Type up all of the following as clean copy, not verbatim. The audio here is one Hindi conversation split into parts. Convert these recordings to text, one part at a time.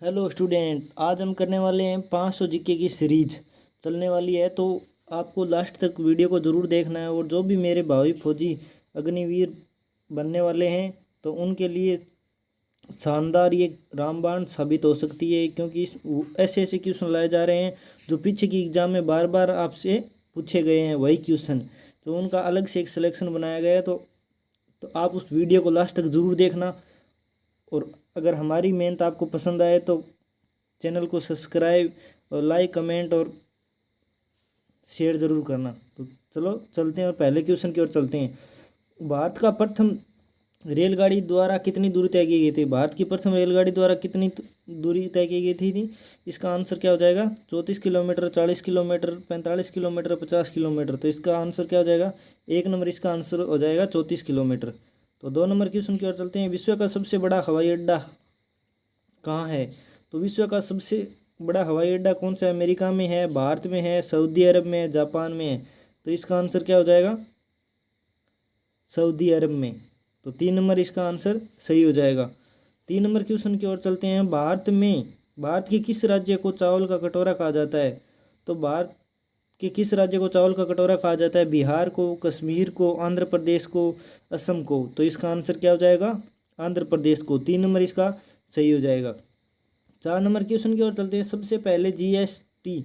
हेलो स्टूडेंट, आज हम करने वाले हैं 500 जीके की सीरीज चलने वाली है। तो आपको लास्ट तक वीडियो को ज़रूर देखना है। और जो भी मेरे भावी फौजी अग्निवीर बनने वाले हैं तो उनके लिए शानदार ये रामबाण साबित हो सकती है, क्योंकि ऐसे ऐसे क्वेश्चन लाए जा रहे हैं जो पीछे की एग्ज़ाम में बार बार आपसे पूछे गए हैं। वही क्वेश्चन तो उनका अलग से एक सिलेक्शन बनाया गया है। तो आप उस वीडियो को लास्ट तक ज़रूर देखना। और अगर हमारी मेहनत आपको पसंद आए तो चैनल को सब्सक्राइब और लाइक कमेंट और शेयर ज़रूर करना। तो चलो चलते हैं और पहले क्वेश्चन की ओर चलते हैं। भारत का प्रथम रेलगाड़ी द्वारा कितनी दूरी तय की गई थी? भारत की प्रथम रेलगाड़ी द्वारा कितनी दूरी तय की गई थी? इसका आंसर क्या हो जाएगा? 34 किलोमीटर, 40 किलोमीटर, 45 किलोमीटर, 50 किलोमीटर। तो इसका आंसर क्या हो जाएगा? 1 नंबर इसका आंसर हो जाएगा 34 किलोमीटर। तो 2 नंबर क्वेश्चन की ओर चलते हैं। विश्व का सबसे बड़ा हवाई अड्डा कहाँ है? तो विश्व का सबसे बड़ा हवाई अड्डा कौन सा है? अमेरिका में है, भारत में है, सऊदी अरब में है, जापान में है। तो इसका आंसर क्या हो जाएगा? सऊदी अरब में। तो 3 नंबर इसका आंसर सही हो जाएगा। 3 नंबर क्वेश्चन की ओर चलते हैं। भारत के किस राज्य को चावल का कटोरा कहा जाता है? तो भारत के किस राज्य को चावल का कटोरा कहा जाता है? बिहार को, कश्मीर को, आंध्र प्रदेश को, असम को। तो इसका आंसर क्या हो जाएगा? आंध्र प्रदेश को। 3 नंबर इसका सही हो जाएगा। 4 नंबर क्वेश्चन की ओर चलते हैं। सबसे पहले जीएसटी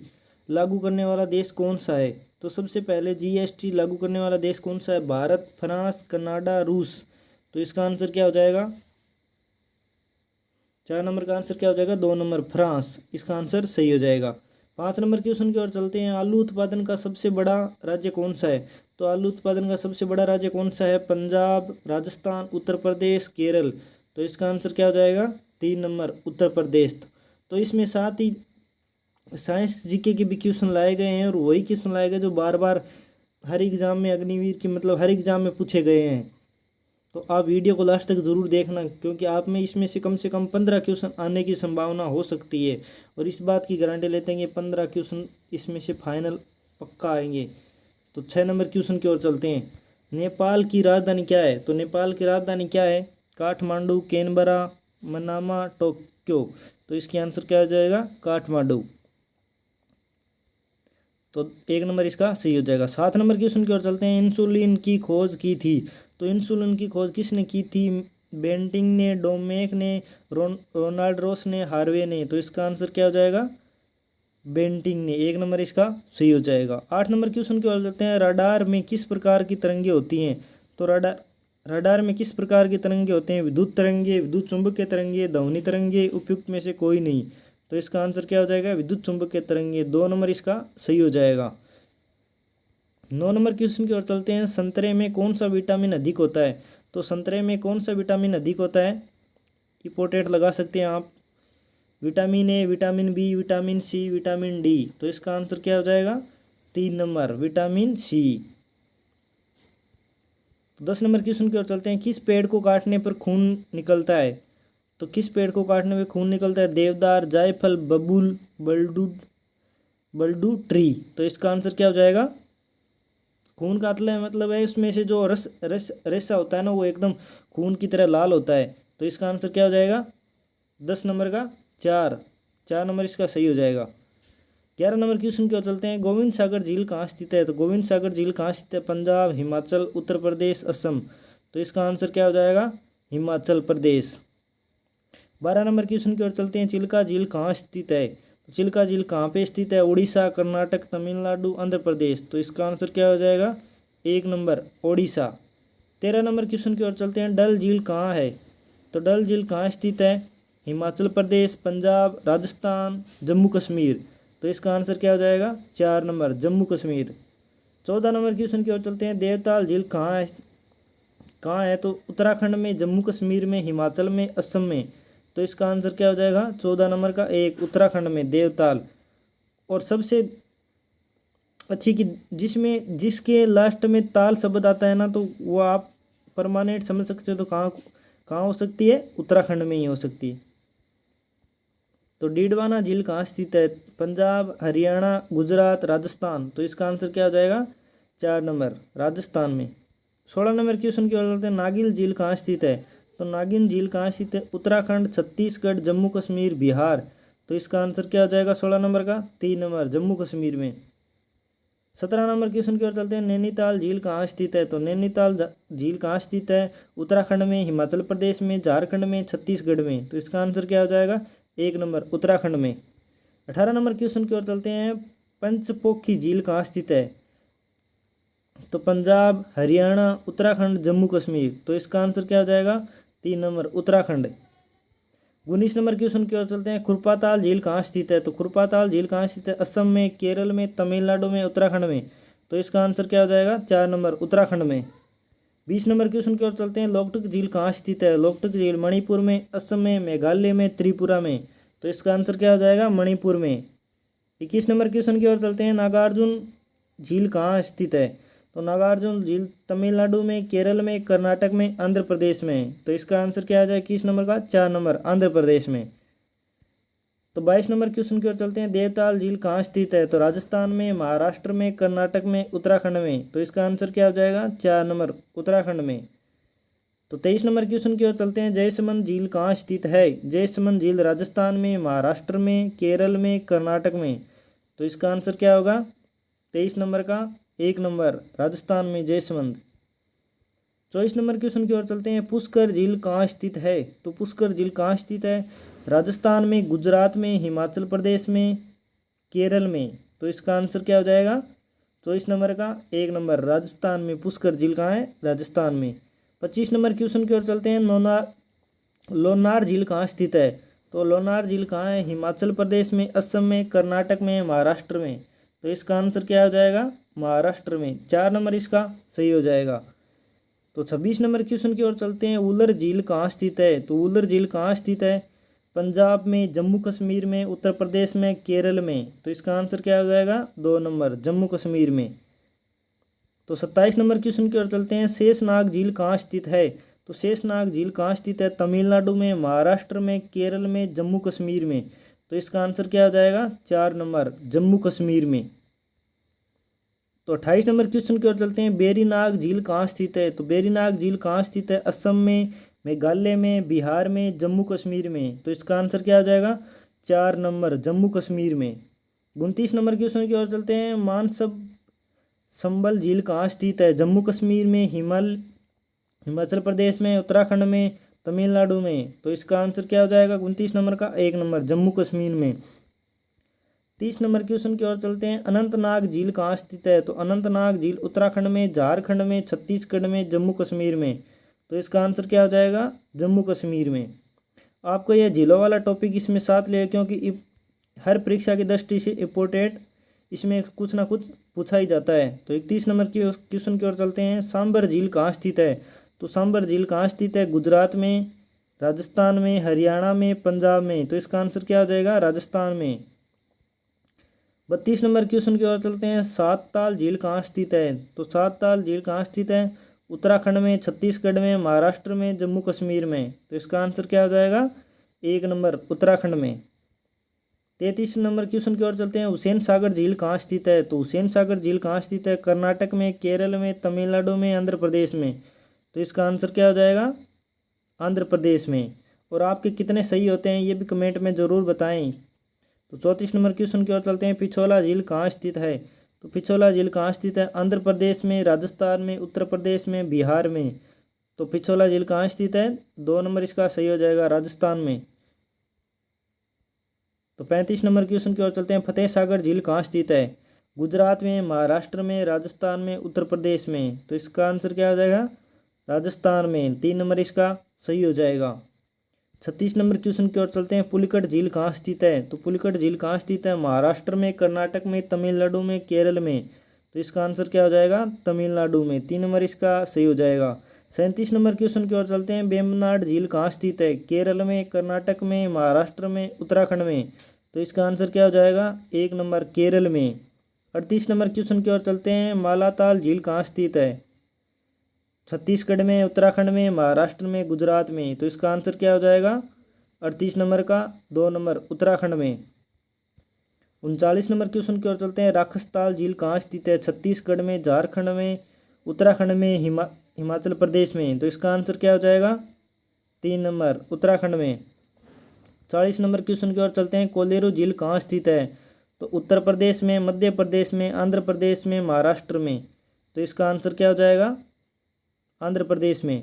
लागू करने वाला देश कौन सा है? तो सबसे पहले जीएसटी लागू करने वाला देश कौन सा है? भारत, फ्रांस, कनाडा, रूस। तो इसका आंसर क्या हो जाएगा? 4 नंबर का आंसर क्या हो जाएगा? 2 नंबर फ्रांस। इसका आंसर सही हो जाएगा। 5 नंबर क्वेश्चन की ओर चलते हैं। आलू उत्पादन का सबसे बड़ा राज्य कौन सा है? तो आलू उत्पादन का सबसे बड़ा राज्य कौन सा है? पंजाब, राजस्थान, उत्तर प्रदेश, केरल। तो इसका आंसर क्या हो जाएगा? 3 नंबर उत्तर प्रदेश। तो इसमें साथ ही साइंस जीके के भी क्वेश्चन लाए गए हैं और वही क्वेश्चन लाए गए जो बार बार हर एग्ज़ाम में अग्निवीर की हर एग्ज़ाम में पूछे गए हैं। तो आप वीडियो को लास्ट तक ज़रूर देखना, क्योंकि आप में इसमें से कम 15 क्वेश्चन आने की संभावना हो सकती है। और इस बात की गारंटी लेते हैं कि 15 क्वेश्चन इसमें से फाइनल पक्का आएंगे। तो 6 नंबर क्वेश्चन की ओर चलते हैं। नेपाल की राजधानी क्या है? तो नेपाल की राजधानी क्या है? Kathmandu, Canberra, Manama, Tokyo. तो इसकी आंसर क्या हो जाएगा? काठमांडू। तो 1 नंबर इसका सही हो जाएगा। 7 नंबर क्वेश्चन की ओर चलते हैं। इंसुलिन की खोज की थी? तो इंसुलिन की खोज किसने की थी? बेंटिंग ने, डोमेक ने, रोनाल्ड रोस ने, हार्वे ने। तो इसका आंसर क्या हो जाएगा? बेंटिंग ने। 1 नंबर इसका सही हो जाएगा। 8 नंबर क्वेश्चन की ओर चलते हैं। रडार में किस प्रकार की तरंगे होती हैं? तो रडार में किस प्रकार की तरंगे होते हैं? विद्युत तरंगे, विद्युत चुंबकीय तरंगे, ध्वनि तरंगे, उपयुक्त में से कोई नहीं। तो इसका आंसर क्या हो जाएगा? विद्युत चुंबकीय तरंगे। 2 नंबर इसका सही हो जाएगा। 9 नंबर क्वेश्चन की ओर चलते हैं। संतरे में कौन सा विटामिन अधिक होता है? तो संतरे में कौन सा विटामिन अधिक होता है? इंपोर्टेंट लगा सकते हैं आप। Vitamin A, vitamin B, vitamin C, vitamin D. तो इसका आंसर क्या हो जाएगा? 3 नंबर विटामिन सी। तो 10 नंबर क्वेश्चन की ओर चलते हैं। किस पेड़ को काटने पर खून निकलता है? तो किस पेड़ को काटने पर खून निकलता है? देवदार, जायफल, बबूल, बलडू बलडू ट्री। तो इसका आंसर क्या हो जाएगा? खून काटने मतलब है उसमें से जो रस रस रेशा होता है ना, वो एकदम खून की तरह लाल होता है। तो इसका आंसर क्या हो जाएगा? 10 नंबर का 4। 4 नंबर इसका सही हो जाएगा। 11 नंबर क्वेश्चन की ओर चलते हैं। गोविंद सागर झील कहाँ स्थित है? तो गोविंद सागर झील कहाँ स्थित है? पंजाब, हिमाचल, उत्तर प्रदेश, असम। तो इसका आंसर क्या हो जाएगा? हिमाचल प्रदेश। 12 नंबर क्वेश्चन की ओर चलते हैं। चिल्का झील कहाँ स्थित है? तो चिल्का झील कहाँ पे स्थित है? उड़ीसा, कर्नाटक, तमिलनाडु, आंध्र प्रदेश। तो इसका आंसर क्या हो जाएगा? 1 नंबर ओडिशा। 13 नंबर क्वेश्चन की ओर चलते हैं। डल झील कहाँ है? तो डल झील कहाँ स्थित है? हिमाचल प्रदेश, पंजाब, राजस्थान, जम्मू कश्मीर। तो इसका आंसर क्या हो जाएगा? 4 number Jammu Kashmir. 14 number question की ओर चलते हैं। देवताल झील कहाँ है? तो उत्तराखंड में, जम्मू कश्मीर में, हिमाचल में, असम में। तो इसका आंसर क्या हो जाएगा? 14 नंबर का 1, उत्तराखंड में देवताल। और सबसे अच्छी कि जिसके लास्ट में ताल शब्द आता है ना, तो वो आप परमानेंट समझ सकते हो। तो कहाँ कहाँ हो सकती है? उत्तराखंड में ही हो सकती है। तो डीडवाना झील कहाँ स्थित है? पंजाब, हरियाणा, गुजरात, राजस्थान। तो इसका आंसर क्या हो जाएगा? 4 नंबर राजस्थान में। 16 नंबर क्वेश्चन की ओर चलते हैं। नागिल झील कहाँ स्थित है? तो तो नागिन झील कहाँ स्थित है? उत्तराखंड, छत्तीसगढ़, जम्मू कश्मीर, बिहार। तो इसका आंसर क्या हो जाएगा 16 नंबर का? 3 नंबर जम्मू कश्मीर में। 17 नंबर क्वेश्चन की ओर चलते हैं। नैनीताल झील कहाँ स्थित है? तो नैनीताल झील कहाँ स्थित है? उत्तराखंड में, हिमाचल प्रदेश में, झारखंड में, छत्तीसगढ़ में। तो इसका आंसर क्या हो जाएगा? 1 नंबर उत्तराखंड में। 18 नंबर क्वेश्चन की ओर चलते हैं। पंचपोखी झील कहाँ स्थित है? तो पंजाब, हरियाणा, उत्तराखंड, जम्मू कश्मीर। तो इसका आंसर क्या हो जाएगा? 3 नंबर उत्तराखंड। 19 नंबर क्वेश्चन की ओर चलते हैं। खुरपाताल झील कहाँ स्थित है? तो खुरपाताल झील कहाँ स्थित है? असम में, केरल में, तमिलनाडु में, उत्तराखंड में। तो इसका आंसर क्या हो जाएगा? 4 नंबर उत्तराखंड में। 20 नंबर क्वेश्चन की ओर चलते हैं। लोकटक झील कहाँ स्थित है? लोकटक झील मणिपुर में, असम में, मेघालय में, त्रिपुरा में। तो इसका आंसर क्या हो जाएगा? मणिपुर में। 21 नंबर क्वेश्चन की ओर चलते हैं। नागार्जुन झील कहाँ स्थित है? तो नागार्जुन झील तमिलनाडु में, केरल में, कर्नाटक में, आंध्र प्रदेश में। तो इसका आंसर क्या आ जाए 21 नंबर का? 4 नंबर आंध्र प्रदेश में। तो 22 नंबर क्वेश्चन की ओर चलते हैं। देवताल झील कहाँ स्थित है? तो राजस्थान में, महाराष्ट्र में, कर्नाटक में, उत्तराखंड में। तो इसका आंसर क्या हो जाएगा? 4 नंबर उत्तराखंड में। तो 23 नंबर क्वेश्चन की ओर चलते हैं। जयसमंद झील कहाँ स्थित है? जयसमंद झील राजस्थान में, महाराष्ट्र में, केरल में, कर्नाटक में। तो इसका आंसर क्या होगा 23 नंबर का? 1 नंबर राजस्थान में जयसमंद। 24 नंबर क्वेश्चन की ओर चलते हैं। पुष्कर झील कहाँ स्थित है? तो पुष्कर झील कहाँ स्थित है? राजस्थान में, गुजरात में, हिमाचल प्रदेश में, केरल में। तो इसका आंसर क्या हो जाएगा 24 नंबर का? 1 नंबर राजस्थान में पुष्कर झील कहाँ है? राजस्थान में। 25 नंबर क्वेश्चन की ओर चलते हैं। लोनार झील कहाँ स्थित है? तो लोनार झील कहाँ है? हिमाचल प्रदेश में, असम में, कर्नाटक में, महाराष्ट्र में। तो इसका आंसर क्या हो जाएगा? महाराष्ट्र में। 4 नंबर इसका सही हो जाएगा। तो 26 नंबर क्वेश्चन की ओर चलते हैं। उलर झील कहाँ स्थित है? तो उलर झील कहाँ स्थित है? पंजाब में, जम्मू कश्मीर में, उत्तर प्रदेश में, केरल में। तो इसका आंसर क्या हो जाएगा? 2 नंबर जम्मू कश्मीर में। तो 27 नंबर क्वेश्चन की ओर चलते हैं। शेषनाग झील कहाँ स्थित है? तो शेषनाग झील कहाँ स्थित है? तमिलनाडु में, महाराष्ट्र में, केरल में, जम्मू कश्मीर में। तो इसका आंसर क्या हो जाएगा? 4 नंबर जम्मू कश्मीर में। तो 28 नंबर क्वेश्चन की ओर चलते हैं। बेरीनाग झील कहाँ स्थित है? तो बेरीनाग झील कहाँ स्थित है? असम में, मेघालय में, बिहार में, जम्मू कश्मीर में। तो इसका आंसर क्या हो जाएगा? 4 नंबर जम्मू कश्मीर में। 29 नंबर क्वेश्चन की ओर चलते हैं। मानसब संबल झील कहाँ स्थित है? जम्मू कश्मीर में, हिमाचल प्रदेश में, उत्तराखंड में, तमिलनाडु में। तो इसका आंसर क्या हो जाएगा 29 नंबर का? 1 नंबर जम्मू कश्मीर में। 30 नंबर क्वेश्चन की ओर चलते हैं। अनंतनाग झील कहाँ स्थित है? तो अनंतनाग झील उत्तराखंड में, झारखंड में, छत्तीसगढ़ में, जम्मू कश्मीर में। तो इसका आंसर क्या हो जाएगा? जम्मू कश्मीर में। आपको यह झीलों वाला टॉपिक इसमें साथ ले, क्योंकि हर परीक्षा की दृष्टि से इम्पोर्टेंट इसमें कुछ ना कुछ पूछा ही जाता है। तो 31 नंबर की क्वेश्चन की ओर चलते हैं। सांबर झील कहाँ स्थित है? तो सांबर झील कहाँ स्थित है? गुजरात में, राजस्थान में, हरियाणा में, पंजाब में। तो इसका आंसर क्या हो जाएगा? राजस्थान में। 32 नंबर क्वेश्चन की ओर चलते हैं। सातताल झील कहाँ स्थित है? तो सातताल झील कहाँ स्थित है? उत्तराखंड में, छत्तीसगढ़ में, महाराष्ट्र में, जम्मू कश्मीर में। तो इसका आंसर क्या हो जाएगा? 1 नंबर उत्तराखंड में। 33 नंबर क्वेश्चन की ओर चलते हैं। हुसैन सागर झील कहाँ स्थित है? तो हुसैन सागर झील कहाँ स्थित है? कर्नाटक में, केरल में, तमिलनाडु में, आंध्र प्रदेश में। तो इसका आंसर क्या हो जाएगा? आंध्र प्रदेश में। और आपके कितने सही होते हैं ये भी कमेंट में ज़रूर बताएं। तो 34 नंबर क्वेश्चन की ओर चलते हैं। पिछोला झील कहाँ स्थित है? तो पिछोला झील कहाँ स्थित है? आंध्र प्रदेश में, राजस्थान में, उत्तर प्रदेश में, बिहार में। तो पिछोला झील कहाँ स्थित है? 2 नंबर इसका सही हो जाएगा, राजस्थान में। तो 35 नंबर क्वेश्चन की ओर चलते हैं। फतेह सागर झील कहाँ स्थित है? गुजरात में, महाराष्ट्र में, राजस्थान में, उत्तर प्रदेश में। तो इसका आंसर क्या हो जाएगा? राजस्थान में। 3 नंबर इसका सही हो जाएगा। 36 नंबर क्वेश्चन की ओर चलते हैं। पुलिकट झील कहाँ स्थित है? तो पुलिकट झील कहाँ स्थित है? महाराष्ट्र में, कर्नाटक में, तमिलनाडु में, केरल में। तो इसका आंसर क्या हो जाएगा? तमिलनाडु में। 3 नंबर इसका सही हो जाएगा। 37 नंबर क्वेश्चन की ओर चलते हैं। वेम्बनाड झील कहाँ स्थित है? केरल में, कर्नाटक में, महाराष्ट्र में, उत्तराखंड में। तो इसका आंसर क्या हो जाएगा? 1 नंबर केरल में। 38 नंबर क्वेश्चन की ओर चलते हैं। मालाताल झील कहाँ स्थित है? छत्तीसगढ़ में, उत्तराखंड में, महाराष्ट्र में, गुजरात में। तो इसका आंसर क्या हो जाएगा? 38 नंबर का 2 नंबर उत्तराखंड में। 39 नंबर क्वेश्चन की ओर चलते हैं। राक्षसताल झील कहाँ स्थित है? छत्तीसगढ़ में, झारखंड में, उत्तराखंड में, हिमाचल प्रदेश में। तो इसका आंसर क्या हो जाएगा? 3 नंबर उत्तराखंड में। 40 नंबर क्वेश्चन की ओर चलते हैं। कोलेरू झील कहाँ स्थित है? तो उत्तर प्रदेश में, मध्य प्रदेश में, आंध्र प्रदेश में, महाराष्ट्र में। तो इसका आंसर क्या हो जाएगा? आंध्र प्रदेश में।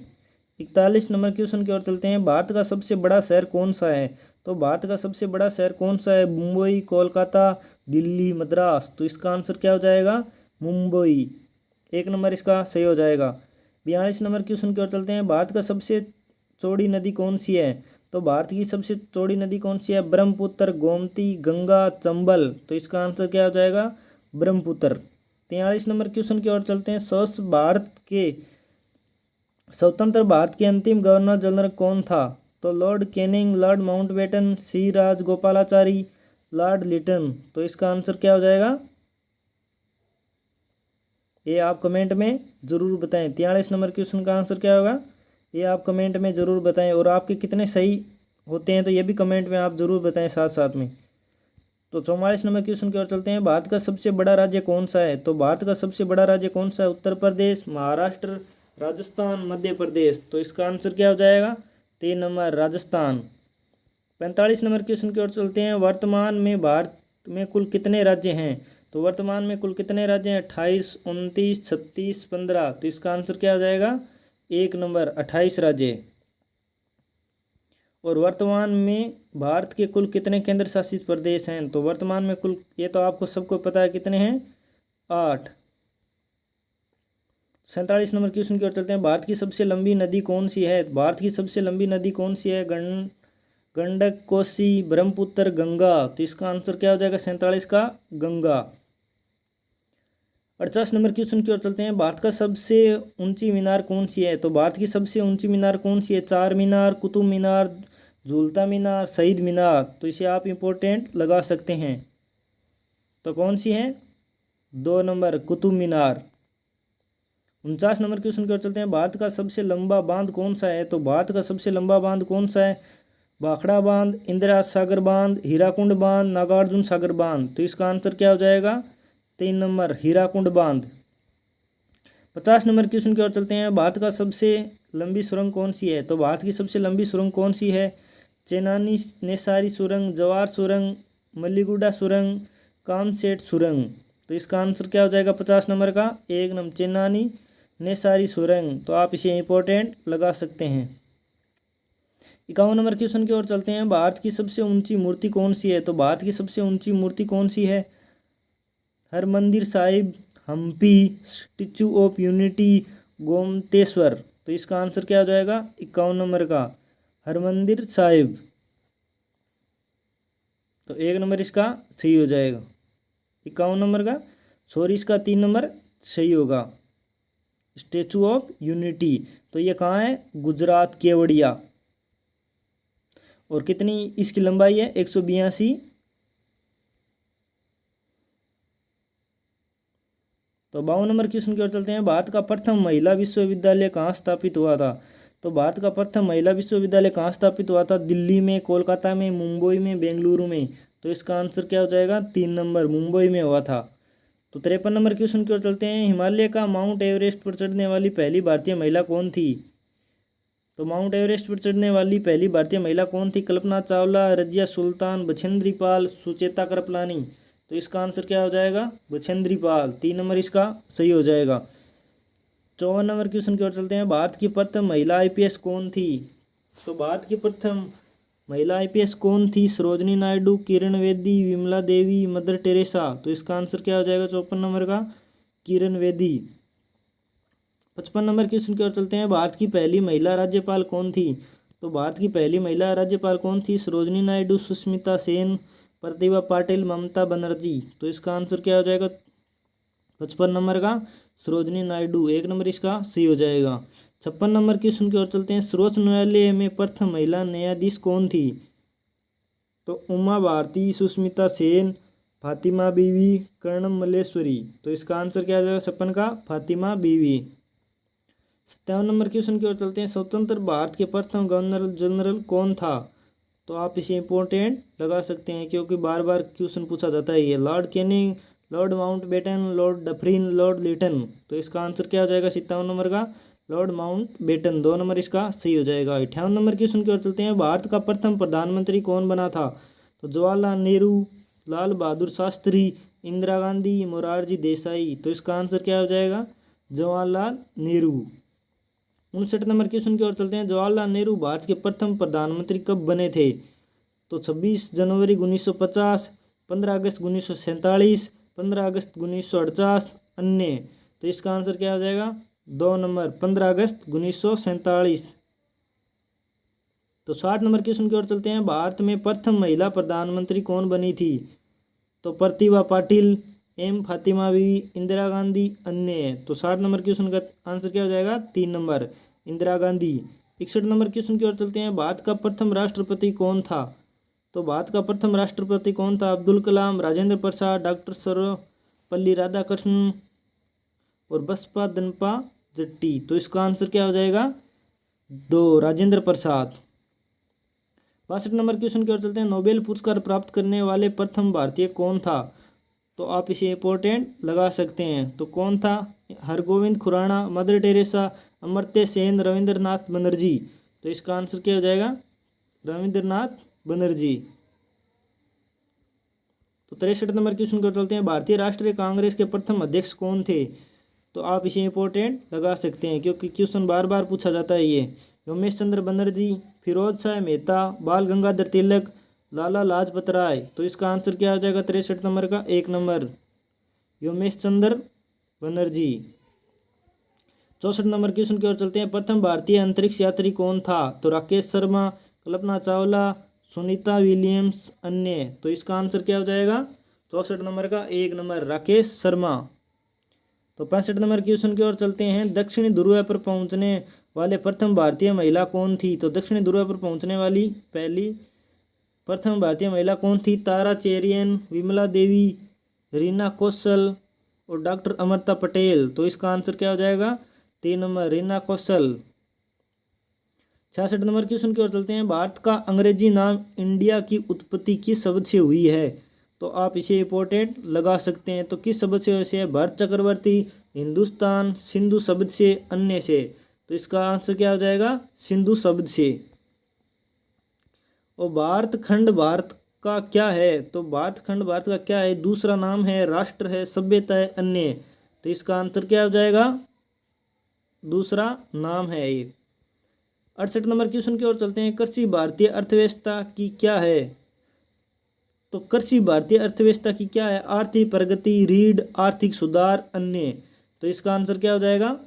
41 नंबर क्वेश्चन की ओर चलते हैं। भारत का सबसे बड़ा शहर कौन सा है? तो भारत का सबसे बड़ा शहर कौन सा है? मुंबई, कोलकाता, दिल्ली, मद्रास। तो इसका आंसर क्या हो जाएगा? मुंबई। 1 नंबर इसका सही हो जाएगा। 42 नंबर क्वेश्चन की ओर चलते हैं। भारत का सबसे चौड़ी नदी कौन सी है? तो भारत की सबसे चौड़ी नदी कौन सी है? ब्रह्मपुत्र, गोमती, गंगा, चंबल। तो इसका आंसर क्या हो जाएगा? ब्रह्मपुत्र। 43 नंबर क्वेश्चन की ओर चलते हैं। स्वतंत्र भारत के अंतिम गवर्नर जनरल कौन था? तो लॉर्ड कैनिंग, लॉर्ड माउंटबेटन, सी राजगोपालाचारी, लॉर्ड लिटन। तो इसका आंसर क्या हो जाएगा? ये आप कमेंट में ज़रूर बताएं। 43 नंबर क्वेश्चन का आंसर क्या होगा? ये आप कमेंट में ज़रूर बताएं। और आपके कितने सही होते हैं तो ये भी कमेंट में आप ज़रूर बताएं साथ साथ में। तो 44 नंबर क्वेश्चन की ओर चलते हैं। भारत का सबसे बड़ा राज्य कौन सा है? तो भारत का सबसे बड़ा राज्य कौन सा है? उत्तर प्रदेश, महाराष्ट्र, राजस्थान, मध्य प्रदेश। तो इसका आंसर क्या हो जाएगा? 3 नंबर राजस्थान। 45 नंबर क्वेश्चन की ओर चलते हैं। वर्तमान में भारत में कुल कितने राज्य हैं? तो वर्तमान में कुल कितने राज्य हैं? 28, 29, 36, 15। तो इसका आंसर क्या हो जाएगा? 1 नंबर 28 राज्य। और वर्तमान में भारत के कुल कितने केंद्र शासित प्रदेश हैं? तो वर्तमान में कुल, ये तो आपको सबको पता है, कितने हैं? 8। 47 नंबर क्वेश्चन की ओर चलते हैं। भारत की सबसे लंबी नदी कौन सी है? भारत की सबसे लंबी नदी कौन सी है? गंडक, कोसी, ब्रह्मपुत्र, गंगा। तो इसका आंसर क्या हो जाएगा? 47 का गंगा। 50 नंबर क्वेश्चन की ओर चलते हैं। भारत का सबसे ऊंची मीनार कौन सी है? तो भारत की सबसे ऊंची मीनार कौन सी है? चार मीनार, कुतुब मीनार, झूलता मीनार, शहीद मीनार। तो इसे आप इम्पोर्टेंट लगा सकते हैं। तो कौन सी है? 2 number Qutub Minar. 49 number question की ओर चलते हैं। भारत का सबसे लंबा बांध कौन सा है? तो भारत का सबसे लंबा बांध कौन सा है? भाखड़ा बांध, इंदिरा सागर बांध, हीराकुंड बांध, नागार्जुन सागर बांध। तो इसका आंसर क्या हो जाएगा? 3 नंबर हीराकुंड बांध। 50 नंबर क्वेश्चन की ओर चलते हैं। भारत का सबसे लंबी सुरंग कौन सी है? तो भारत की सबसे लंबी सुरंग कौन सी है? चेनानी नेसारी सुरंग, जवार सुरंग, मल्लीगुडा सुरंग, कामसेट सुरंग। तो इसका आंसर क्या हो जाएगा 50 नंबर का? 1 नंबर चेनानी नेसारी सुरंग। तो आप इसे इंपॉर्टेंट लगा सकते हैं। 51 नंबर क्वेश्चन की ओर चलते हैं। भारत की सबसे ऊंची मूर्ति कौन सी है? तो भारत की सबसे ऊंची मूर्ति कौन सी है? Harmandir Sahib, Hampi, Statue of Unity, Gommateshwara. तो इसका आंसर क्या हो जाएगा 51 नंबर का? हरमंदिर साहिब। तो 1 नंबर इसका सही हो जाएगा 51 नंबर का। सॉरी, इसका 3 नंबर सही होगा, स्टैचू ऑफ यूनिटी। तो ये कहाँ है? गुजरात, केवड़िया। और कितनी इसकी लंबाई है? 182। तो 52 नंबर क्वेश्चन की ओर चलते हैं। भारत का प्रथम महिला विश्वविद्यालय कहाँ स्थापित हुआ था? तो भारत का प्रथम महिला विश्वविद्यालय कहाँ स्थापित हुआ था? दिल्ली में, कोलकाता में, मुंबई में, बेंगलुरु में। तो इसका आंसर क्या हो जाएगा? 3 नंबर मुंबई में हुआ था। तो 53 नंबर क्वेश्चन की ओर चलते हैं। हिमालय का माउंट एवरेस्ट पर चढ़ने वाली पहली भारतीय महिला कौन थी? तो माउंट एवरेस्ट पर चढ़ने वाली पहली भारतीय महिला कौन थी? कल्पना चावला, रजिया सुल्तान, बछेंद्री पाल, सुचेता कृपलानी। तो इसका आंसर क्या हो जाएगा? बछेंद्री पाल। 3 नंबर इसका सही हो जाएगा। 54 नंबर क्वेश्चन की ओर चलते हैं। भारत की प्रथम महिला आईपीएस कौन थी? तो भारत की प्रथम महिला आईपीएस कौन थी? Sarojini Naidu, Kiran Bedi, Vimla Devi, mother Teresa. तो इसका आंसर क्या हो जाएगा 54 नंबर का? किरण बेदी। 55 नंबर क्वेश्चन की ओर चलते हैं। भारत की पहली महिला राज्यपाल कौन थी? तो भारत की पहली महिला राज्यपाल कौन थी? सरोजनी नायडू, सुष्मिता सेन, प्रतिभा पाटिल, ममता बनर्जी। तो इसका आंसर क्या हो जाएगा 55 नंबर का? सरोजनी नायडू। 1 नंबर इसका सही हो जाएगा। 56 नंबर क्वेश्चन की ओर चलते हैं। सर्वोच्च न्यायालय में प्रथम महिला न्यायाधीश कौन थी? तो उमा भारती, सुष्मिता सेन, फातिमा बीवी, कर्णम मल्लेश्वरी। तो इसका आंसर क्या हो जाएगा 56 का? फातिमा बीवी। 57 नंबर क्वेश्चन की ओर चलते हैं। स्वतंत्र भारत के प्रथम गवर्नर जनरल कौन था? तो आप इसे इंपॉर्टेंट लगा सकते हैं क्योंकि बार बार क्वेश्चन पूछा जाता है ये। Lord Canning, Lord Mountbatten, Lord Dufferin, Lord Lytton. तो इसका आंसर क्या हो जाएगा 57 नंबर का? Lord Mountbatten. 2 नंबर इसका सही हो जाएगा। 58 नंबर क्वेश्चन की ओर चलते हैं। भारत का प्रथम प्रधानमंत्री कौन बना था? तो जवाहरलाल नेहरू, लाल बहादुर शास्त्री, इंदिरा गांधी, मोरारजी देसाई। तो इसका आंसर क्या हो जाएगा? जवाहरलाल नेहरू। 59 नंबर क्वेश्चन की ओर चलते हैं। जवाहरलाल नेहरू भारत के प्रथम प्रधानमंत्री कब बने थे? तो 26 जनवरी 1950, 15 अगस्त 1947, 15 अगस्त 1948, अन्य। तो इसका आंसर क्या हो जाएगा? 2 नंबर 15 अगस्त 1947। तो 60 नंबर क्वेश्चन की ओर चलते हैं। भारत में प्रथम महिला प्रधानमंत्री कौन बनी थी? तो प्रतिभा पाटिल, एम फातिमा बीवी, इंदिरा गांधी, अन्य। तो 60 नंबर क्वेश्चन का आंसर क्या हो जाएगा? 3 number Indira Gandhi. 61 number question की ओर चलते हैं। भारत का प्रथम राष्ट्रपति कौन था? तो भारत का प्रथम राष्ट्रपति कौन था? अब्दुल कलाम, राजेंद्र प्रसाद, डॉक्टर सर्वपल्ली राधाकृष्णन और बसपा दनपा जट्टी। तो इसका आंसर क्या हो जाएगा? 2 राजेंद्र प्रसाद। 62 नंबर क्वेश्चन की ओर चलते हैं। नोबेल पुरस्कार प्राप्त करने वाले प्रथम भारतीय कौन था? तो आप इसे इंपॉर्टेंट लगा सकते हैं। तो कौन था? Hargobind Khorana, Mother Teresa, Amartya Sen, Rabindranath Banerjee. तो इसका आंसर क्या हो जाएगा? रविंद्रनाथ बनर्जी। तो 63 नंबर क्वेश्चन को चलते हैं। भारतीय राष्ट्रीय कांग्रेस के प्रथम अध्यक्ष कौन थे? तो आप इसे इंपॉर्टेंट लगा सकते हैं क्योंकि क्वेश्चन बार बार पूछा जाता है ये। उमेश चंद्र बनर्जी, फिरोज शाह मेहता, बाल गंगाधर तिलक, लाला लाजपत राय। तो इसका आंसर क्या हो जाएगा? 63 नंबर का 1 number Umesh Chandra Banerjee. 64 number question की ओर चलते हैं। प्रथम भारतीय अंतरिक्ष यात्री कौन था? तो राकेश शर्मा, कल्पना चावला, सुनीता विलियम्स, अन्य। तो इसका आंसर क्या हो जाएगा? 64 नंबर का 1 नंबर राकेश शर्मा। तो 65 नंबर क्वेश्चन की ओर चलते हैं। दक्षिणी ध्रुव पर पहुंचने वाले प्रथम भारतीय महिला कौन थी? तो दक्षिणी ध्रुव पर पहुंचने वाली पहली प्रथम भारतीय महिला कौन थी? तारा चेरियन, विमला देवी, रीना कौशल और डॉक्टर अमृता पटेल। तो इसका आंसर क्या हो जाएगा? 3 नंबर रीना कौशल। 66 नंबर क्वेश्चन की ओर चलते हैं। भारत का अंग्रेजी नाम इंडिया की उत्पत्ति किस शब्द से हुई है? तो आप इसे इंपॉर्टेंट लगा सकते हैं। तो किस शब्द से है? भरत चक्रवर्ती, हिंदुस्तान, सिंधु शब्द से, अन्य से। तो इसका आंसर क्या हो जाएगा? सिंधु शब्द से। और भारत खंड भारत का क्या है? तो भारत खंड भारत का क्या है? दूसरा नाम है, राष्ट्र है, सभ्यता है, अन्य। तो इसका आंसर क्या हो जाएगा? दूसरा नाम है ये। 68 नंबर क्वेश्चन की ओर चलते हैं। कृषि भारतीय अर्थव्यवस्था की क्या है? तो कृषि भारतीय अर्थव्यवस्था की क्या है? आर्थिक प्रगति, रीढ़, आर्थिक सुधार, अन्य। तो इसका आंसर क्या हो जाएगा?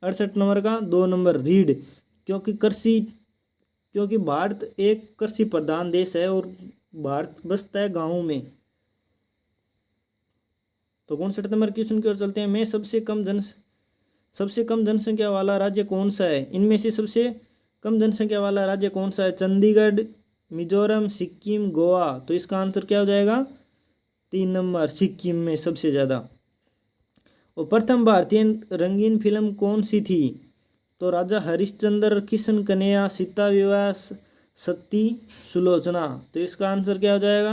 68 नंबर का 2 नंबर रीढ़। क्योंकि भारत एक कृषि प्रधान देश है और भारत बसता है गाँव में। तो 59 नंबर क्वेश्चन की ओर चलते हैं। सबसे कम जनसंख्या वाला राज्य कौन सा है? इनमें से सबसे कम जनसंख्या वाला राज्य कौन सा है? चंडीगढ़, मिजोरम, सिक्किम, गोवा। तो इसका आंसर क्या हो जाएगा? 3 नंबर सिक्किम में सबसे ज़्यादा। और प्रथम भारतीय रंगीन फिल्म कौन सी थी? तो राजा हरिश्चंद्र, किशन कन्हैया, सीता विवाह, सती सुलोचना। तो इसका आंसर क्या हो जाएगा?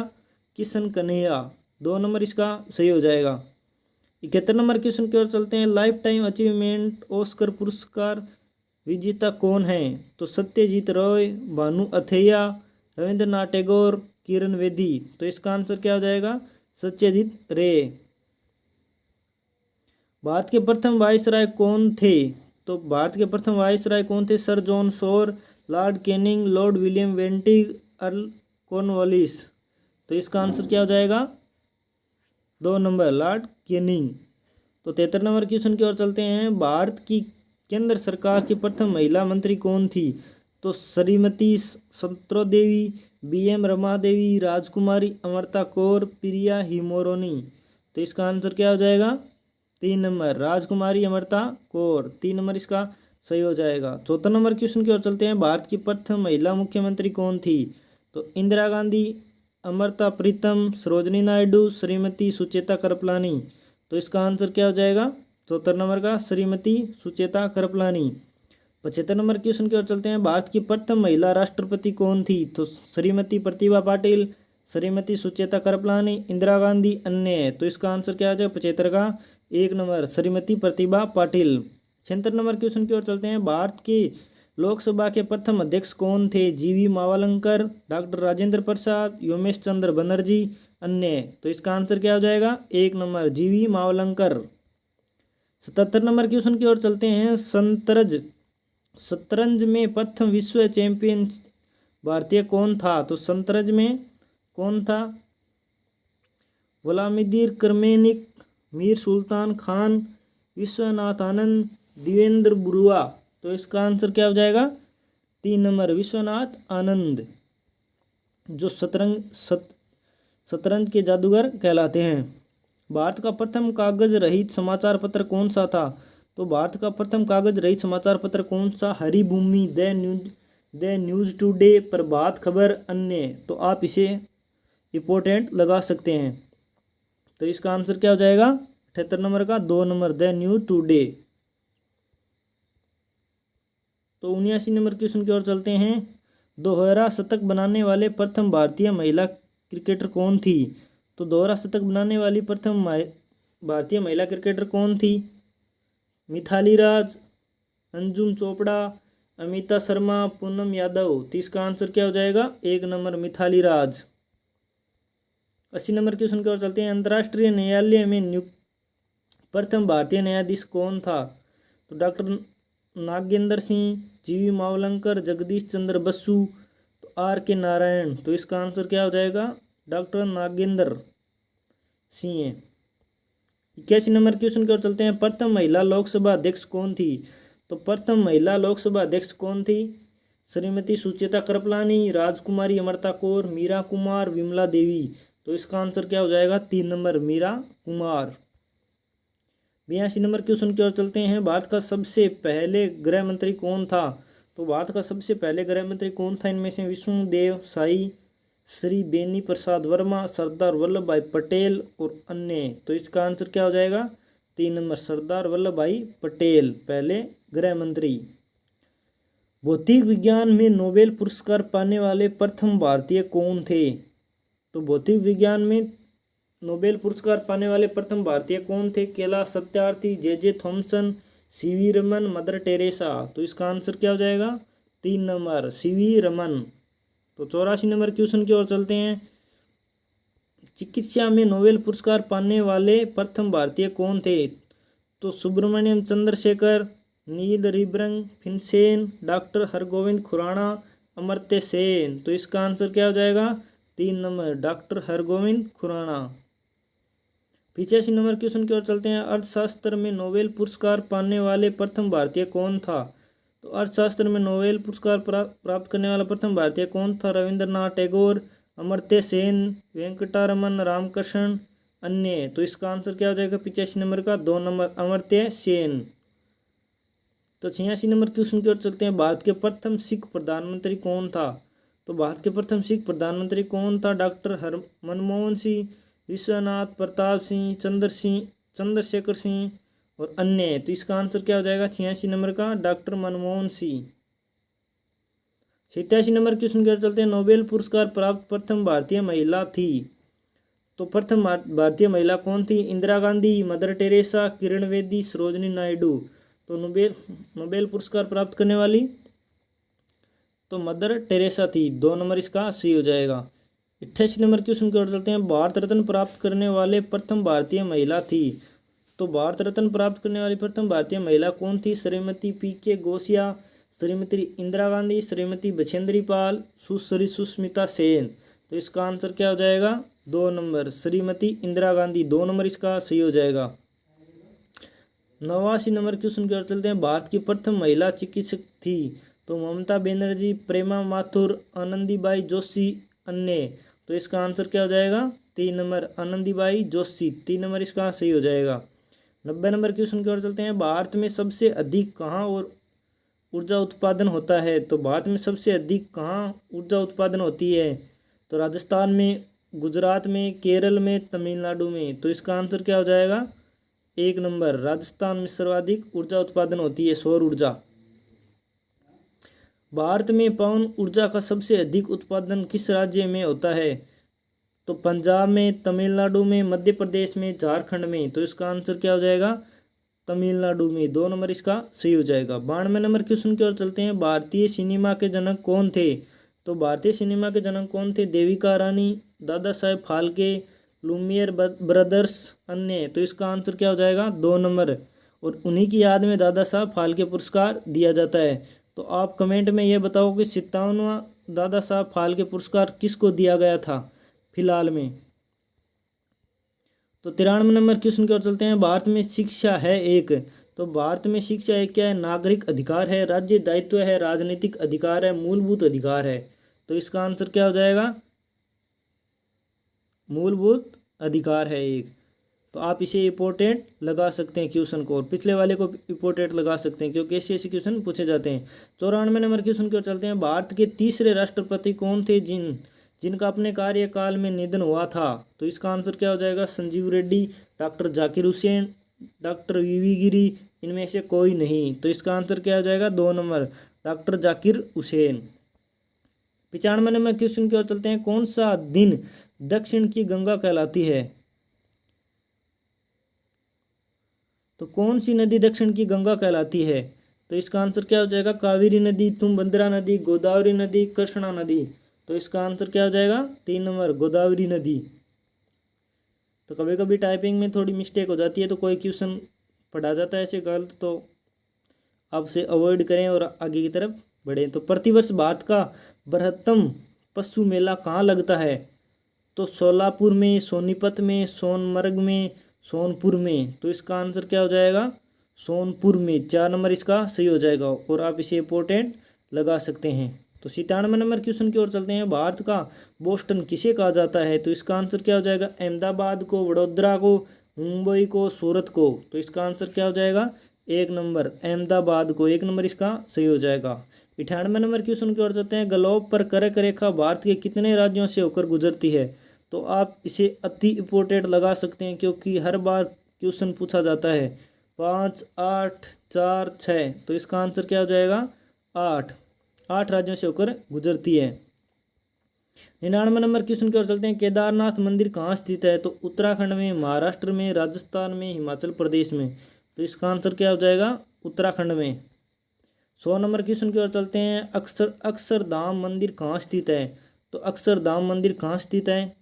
किशन कन्हैया। 2 नंबर इसका सही हो जाएगा। 71 नंबर क्वेश्चन की ओर चलते हैं। लाइफ टाइम अचीवमेंट ऑस्कर पुरस्कार विजेता कौन है? तो सत्यजीत रॉय, भानु अथैया, रविंद्रनाथ टैगोर, किरण बेदी। तो इसका आंसर क्या हो जाएगा? सत्यजीत रे। भारत के प्रथम वायसराय कौन थे? तो भारत के प्रथम वायसराय कौन थे? Sir John Shore, Lord Canning, Lord William Bentinck, Earl Cornwallis. तो इसका आंसर क्या हो जाएगा? 2 नंबर लॉर्ड कैनिंग। तो 73 नंबर क्वेश्चन की ओर चलते हैं। भारत की केंद्र सरकार की प्रथम महिला मंत्री कौन थी? तो श्रीमती संत्रो देवी, BM रमा देवी, राजकुमारी अमृता कौर, प्रिया हिमोरोनी। तो इसका आंसर क्या हो जाएगा? 3 नंबर राजकुमारी अमृता कौर। 3 नंबर इसका सही हो जाएगा। 74 नंबर क्वेश्चन की ओर चलते हैं। भारत की प्रथम महिला मुख्यमंत्री कौन थी? तो इंदिरा गांधी, अमृता प्रीतम, सरोजनी नायडू, श्रीमती सुचेता कृपलानी। तो इसका आंसर क्या हो जाएगा? 74 नंबर का श्रीमती सुचेता कृपलानी। 75 नंबर क्वेश्चन की ओर चलते हैं। भारत की प्रथम महिला राष्ट्रपति कौन थी? तो श्रीमती प्रतिभा पाटिल, श्रीमती सुचेता कृपलानी, इंदिरा गांधी, अन्य। तो इसका आंसर क्या हो जाएगा? 75 का 1 number Shrimati Pratibha Patil. 76 number question की ओर चलते हैं। भारत के लोकसभा के प्रथम अध्यक्ष कौन थे? जीवी मावलंकर, डॉक्टर राजेंद्र प्रसाद, योमेश चंद्र बनर्जी, अन्य। तो इसका आंसर क्या हो जाएगा? 1 नंबर जीवी मावलंकर। 77 नंबर क्वेश्चन की ओर चलते हैं। शतरंज में प्रथम विश्व चैंपियन भारतीय कौन था? तो शतरंज में कौन था? व्लादिमीर कर्मेनिक, मीर सुल्तान खान, विश्वनाथ आनंद, देवेंद्र बरुआ। तो इसका आंसर क्या हो जाएगा? 3 नंबर विश्वनाथ आनंद, जो शतरंज के जादूगर कहलाते हैं। भारत का प्रथम कागज रहित समाचार पत्र कौन सा था? तो भारत का प्रथम कागज रहित समाचार पत्र कौन सा? Haribhoomi, the news today, Prabhat Khabar, अन्य। तो आप इसे इंपॉर्टेंट लगा सकते हैं। तो इसका आंसर क्या हो जाएगा? 78 नंबर का 2 नंबर द न्यूज टुडे। तो 79 नंबर क्वेश्चन की ओर चलते हैं। दोहरा शतक बनाने वाले प्रथम भारतीय महिला क्रिकेटर कौन थी? तो दोहरा शतक बनाने वाली प्रथम भारतीय महिला क्रिकेटर कौन थी? मिथाली राज, अंजुम चोपड़ा, अमिता शर्मा, पूनम यादव। तो इसका आंसर क्या हो जाएगा? 1 number Mithali Raj. 80 number question की ओर चलते हैं। अंतर्राष्ट्रीय न्यायालय में नियुक्त प्रथम भारतीय न्यायाधीश कौन था? तो डॉक्टर नागेंद्र सिंह, जीवी मावलंकर, जगदीश चंद्र बसु, तो R.K. नारायण। तो इसका आंसर क्या हो जाएगा? Doctor Nagendra Singh. 81 number question की ओर चलते हैं। प्रथम महिला लोकसभा अध्यक्ष कौन थी? तो प्रथम महिला लोकसभा अध्यक्ष कौन थी? श्रीमती सुचेता कृपलानी, राजकुमारी अमृता कौर, मीरा कुमार, विमला देवी। तो इसका आंसर क्या हो जाएगा? 3 number Meira Kumar. 82 number question की ओर चलते हैं। भारत का सबसे पहले गृह मंत्री कौन था? तो भारत का सबसे पहले गृह मंत्री कौन था? इनमें से विष्णुदेव साई, श्री बेनी प्रसाद वर्मा, सरदार वल्लभ भाई पटेल और अन्य। तो इसका आंसर क्या हो जाएगा? 3 नंबर सरदार वल्लभ भाई पटेल पहले गृह मंत्री। भौतिक विज्ञान में नोबेल पुरस्कार पाने वाले प्रथम भारतीय कौन थे? तो भौतिक विज्ञान में नोबेल पुरस्कार पाने वाले प्रथम भारतीय कौन थे? Kailash Satyarthi, J Thomson, CV Raman, mother Teresa. तो इसका आंसर क्या हो जाएगा? 3 नंबर सीवी रमन। तो 84 नंबर क्वेश्चन की ओर चलते हैं। चिकित्सा में नोबेल पुरस्कार पाने वाले प्रथम भारतीय कौन थे? तो Subrahmanyan Chandrasekhar, Niels Ryberg Finsen, doctor Hargobind Khorana, Amartya Sen. तो इसका आंसर क्या हो जाएगा? 3 number doctor Hargobind Khorana. 85 number question की ओर चलते हैं। अर्थशास्त्र में नोबेल पुरस्कार पाने वाले प्रथम भारतीय कौन था? तो अर्थशास्त्र में नोबेल पुरस्कार प्राप्त करने वाला प्रथम भारतीय कौन था? रविंद्रनाथ टैगोर, अमर्त्य सेन, वेंकटरमन रामकृष्ण, अन्य। तो इसका आंसर क्या हो जाएगा? 85 नंबर का 2 नंबर अमर्त्य सेन। तो 86 नंबर क्वेश्चन की ओर चलते हैं। भारत के प्रथम सिख प्रधानमंत्री कौन था? तो भारत के प्रथम सिख प्रधानमंत्री कौन था? डॉक्टर मनमोहन सिंह, विश्वनाथ प्रताप सिंह, चंद्रशेखर सिंह और अन्य। तो इसका आंसर क्या हो जाएगा? 86 नंबर का doctor Manmohan Singh. 87 number question की ओर चलते हैं। नोबेल पुरस्कार प्राप्त प्रथम भारतीय महिला थी। तो प्रथम भारतीय महिला कौन थी? Indira Gandhi, mother Teresa, Kiran Bedi, Sarojini Naidu. तो नोबेल पुरस्कार प्राप्त करने वाली तो मदर टेरेसा थी। 2 नंबर इसका सी हो जाएगा। 88 नंबर क्वेश्चन की ओर चलते हैं। भारत रत्न प्राप्त करने वाले प्रथम भारतीय महिला थी। तो भारत रत्न प्राप्त करने वाली प्रथम भारतीय महिला कौन थी? श्रीमती P.K. घोषिया, श्रीमती इंदिरा गांधी, श्रीमती बछेंद्री पाल, सुश्री सुष्मिता सेन। तो इसका आंसर क्या हो जाएगा? 2 नंबर श्रीमती इंदिरा गांधी। 2 नंबर इसका सही हो जाएगा। 89 नंबर क्वेश्चन की ओर चलते हैं। भारत की प्रथम महिला चिकित्सक थी। तो ममता बनर्जी, प्रेमा माथुर, आनंदीबाई जोशी, अन्य। तो इसका आंसर क्या हो जाएगा? 3 नंबर आनंदीबाई जोशी। 3 नंबर इसका सही हो जाएगा। 90 नंबर क्वेश्चन की ओर चलते हैं। भारत में सबसे अधिक कहाँ और ऊर्जा उत्पादन होता है? तो भारत में सबसे अधिक कहाँ ऊर्जा उत्पादन होती है? तो राजस्थान में, गुजरात में, केरल में, तमिलनाडु में। तो इसका आंसर क्या हो जाएगा? 1 नंबर राजस्थान में सर्वाधिक ऊर्जा उत्पादन होती है, सौर ऊर्जा। भारत में पवन ऊर्जा का सबसे अधिक उत्पादन किस राज्य में होता है? तो पंजाब में, तमिलनाडु में, मध्य प्रदेश में, झारखंड में। तो इसका आंसर क्या हो जाएगा? तमिलनाडु में। 2 नंबर इसका सही हो जाएगा। 92 नंबर क्वेश्चन की ओर चलते हैं। भारतीय सिनेमा के जनक कौन थे? तो भारतीय सिनेमा के जनक कौन थे? देविका रानी, दादा साहेब फाल्के, लुमियर ब्रदर्स, अन्य। तो इसका आंसर क्या हो जाएगा? 2 नंबर। और उन्हीं की याद में दादा साहब फाल्के पुरस्कार दिया जाता है। तो आप कमेंट में ये बताओ कि 57वां दादा साहब फाल्के पुरस्कार किसको दिया गया था फिलहाल में? तो 93 नंबर क्वेश्चन की ओर चलते हैं। भारत में शिक्षा है एक। तो भारत में शिक्षा एक क्या है? नागरिक अधिकार है, राज्य दायित्व है, राजनीतिक अधिकार है, मूलभूत अधिकार है। तो इसका आंसर क्या हो जाएगा? मूलभूत अधिकार है एक। तो आप इसे इंपॉर्टेंट लगा सकते हैं क्वेश्चन को, और पिछले वाले को इंपॉर्टेंट लगा सकते हैं क्योंकि ऐसे क्वेश्चन पूछे जाते हैं। 94 नंबर क्वेश्चन की ओर चलते हैं। भारत के तीसरे राष्ट्रपति कौन थे जिनका अपने कार्यकाल में निधन हुआ था? तो इसका आंसर क्या हो जाएगा? संजीव रेड्डी, डॉक्टर जाकिर हुसैन, डॉक्टर वीवी गिरी, इनमें से कोई नहीं। तो इसका आंसर क्या हो जाएगा? 2 number, doctor Zakir Hussain. 95 number question की ओर चलते हैं। कौन सा दिन दक्षिण की गंगा कहलाती है? तो कौन सी नदी दक्षिण की गंगा कहलाती है? तो इसका आंसर क्या हो जाएगा? कावेरी नदी, तुंगभद्रा नदी, गोदावरी नदी, कृष्णा नदी। तो इसका आंसर क्या हो जाएगा? 3 नंबर, गोदावरी नदी। तो कभी कभी टाइपिंग में थोड़ी मिस्टेक हो जाती है, तो कोई क्वेश्चन पढ़ा जाता है ऐसे गलत, तो आप से अवॉइड करें और आगे की तरफ बढ़ें। तो प्रतिवर्ष भारत का बृहत्तम पशु मेला कहाँ लगता है? तो सोलापुर में, सोनीपत में, सोनमर्ग में, सोनपुर में। तो इसका आंसर क्या हो जाएगा? सोनपुर में। 4 नंबर इसका सही हो जाएगा, और आप इसे इंपॉर्टेंट लगा सकते हैं। तो 97 नंबर क्वेश्चन की ओर चलते हैं। भारत का बोस्टन किसे कहा जाता है? तो इसका आंसर क्या हो जाएगा? अहमदाबाद को, वडोदरा को, मुंबई को, सूरत को। तो इसका आंसर क्या हो जाएगा? 1 नंबर, अहमदाबाद को। 1 नंबर इसका सही हो जाएगा। 98 नंबर क्वेश्चन की ओर चलते हैं। ग्लोब पर कर्क रेखा भारत के कितने राज्यों से होकर गुजरती है? तो आप इसे अति इंपॉर्टेंट लगा सकते हैं क्योंकि हर बार क्वेश्चन पूछा जाता है। 5, 8, 4, 6। तो इसका आंसर क्या हो जाएगा? 8 राज्यों से होकर गुजरती है। 99 नंबर क्वेश्चन की ओर चलते हैं। केदारनाथ मंदिर कहाँ स्थित है? तो उत्तराखंड में, महाराष्ट्र में, राजस्थान में, हिमाचल प्रदेश में। तो इसका आंसर क्या हो जाएगा? उत्तराखंड में। 100 नंबर क्वेश्चन की ओर चलते हैं। अक्षरधाम मंदिर कहाँ स्थित है? तो अक्षरधाम मंदिर कहाँ स्थित है?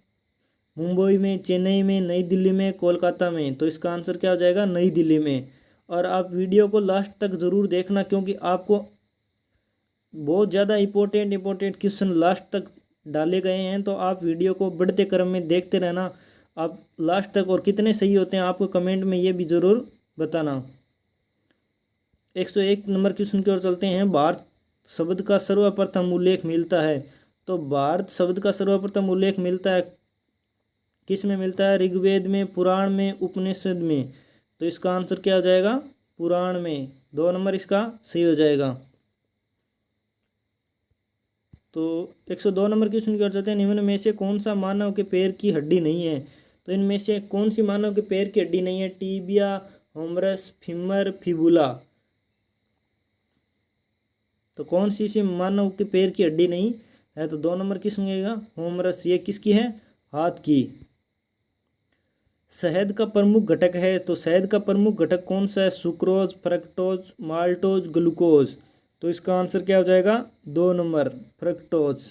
मुंबई में, चेन्नई में, नई दिल्ली में, कोलकाता में। तो इसका आंसर क्या हो जाएगा? नई दिल्ली में। और आप वीडियो को लास्ट तक ज़रूर देखना क्योंकि आपको बहुत ज़्यादा इंपॉर्टेंट क्वेश्चन लास्ट तक डाले गए हैं। तो आप वीडियो को बढ़ते क्रम में देखते रहना आप लास्ट तक, और कितने सही होते हैं आपको कमेंट में ये भी ज़रूर बताना। 101 नंबर क्वेश्चन की ओर चलते हैं। भारत शब्द का सर्वप्रथम उल्लेख मिलता है। तो भारत शब्द का सर्वप्रथम उल्लेख मिलता है किस में मिलता है? ऋग्वेद में, पुराण में, उपनिषद में। तो इसका आंसर क्या हो जाएगा? पुराण में। 2 नंबर इसका सही हो जाएगा। तो 102 नंबर क्वेश्चन की ओर चलते हैं। निम्न में से कौन सा मानव के पैर की हड्डी नहीं है? तो इनमें से कौन सी मानव के पैर की हड्डी नहीं है? Tibia, humerus, femur, fibula. तो कौन सी इसी मानव के पैर की हड्डी नहीं है? तो 2 नंबर किस में आएगा? होमरस। ये किसकी है? हाथ की। शहद का प्रमुख घटक है। तो शहद का प्रमुख घटक कौन सा है? Sucrose, fructose, maltose, glucose. तो इसका आंसर क्या हो जाएगा? 2 नंबर, फ्रक्टोज।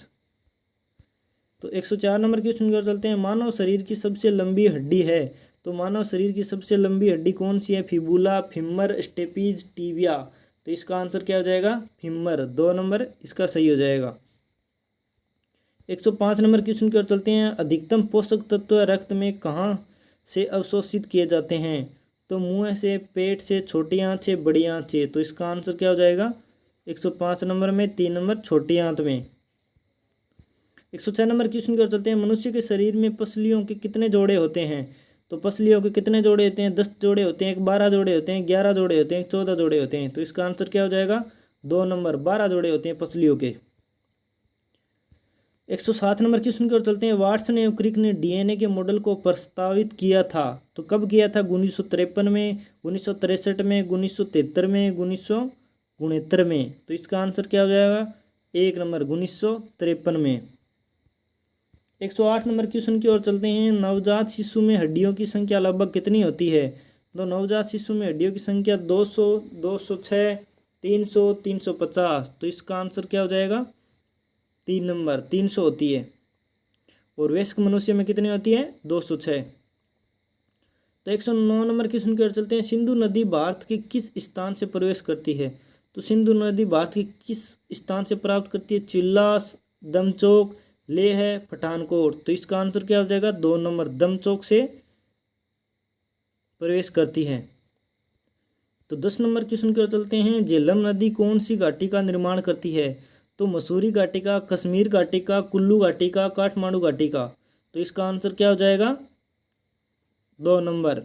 तो 104 नंबर क्वेश्चन की ओर चलते हैं। मानव शरीर की सबसे लंबी हड्डी है। तो मानव शरीर की सबसे लंबी हड्डी कौन सी है? Fibula, femur, stapes, tibia. तो इसका आंसर क्या हो जाएगा? फीमर। 2 नंबर इसका सही हो जाएगा। 105 नंबर क्वेश्चन की ओर चलते हैं। अधिकतम पोषक तत्व रक्त में कहाँ से अवशोषित किए जाते हैं? तो मुंह से, पेट से, छोटी आंत से, बड़ी आंत से। तो इसका आंसर क्या हो जाएगा? 105 नंबर में 3 नंबर, छोटी आंत में। 106 नंबर क्वेश्चन की ओर चलते हैं। मनुष्य के शरीर में पसलियों के कितने जोड़े होते हैं? तो पसलियों के कितने जोड़े होते हैं? 10 जोड़े होते हैं, 12 जोड़े होते हैं, 11 जोड़े होते हैं, 14 जोड़े होते हैं। तो इसका आंसर क्या हो जाएगा? 2 नंबर, 12 जोड़े होते हैं पसलियों के। 107 नंबर क्वेश्चन की ओर चलते हैं। वाटसन एवं क्रिक ने डीएनए के मॉडल को प्रस्तावित किया था। तो कब किया था? 1953 में, 1963 में, 1973 में, 1969 में। तो इसका आंसर क्या हो जाएगा? 1 नंबर, 1953 में। 108 नंबर क्वेश्चन की ओर चलते हैं। नवजात शिशु में हड्डियों की संख्या लगभग कितनी होती है? तो नवजात शिशु में हड्डियों की संख्या 200, 206, 300, 350। तो इसका आंसर क्या हो जाएगा? 3 नंबर 300 होती है। और वयस्क मनुष्य में कितनी होती है? 206। तो 109 नंबर क्वेश्चन की ओर चलते हैं। सिंधु नदी भारत के किस स्थान से प्रवेश करती है? तो सिंधु नदी भारत के किस स्थान से प्राप्त करती है? चिल्लास, दमचौक, लेह, पठानकोट। तो इसका आंसर क्या हो जाएगा? 2 नंबर दमचौक से प्रवेश करती है। तो 10 नंबर क्वेश्चन की ओर चलते हैं। झेलम नदी कौन सी घाटी का निर्माण करती है? तो मसूरी घाटी का, कश्मीर घाटी का, कुल्लू घाटी का, काठमांडू घाटी का। तो इसका आंसर क्या हो जाएगा? 2 नंबर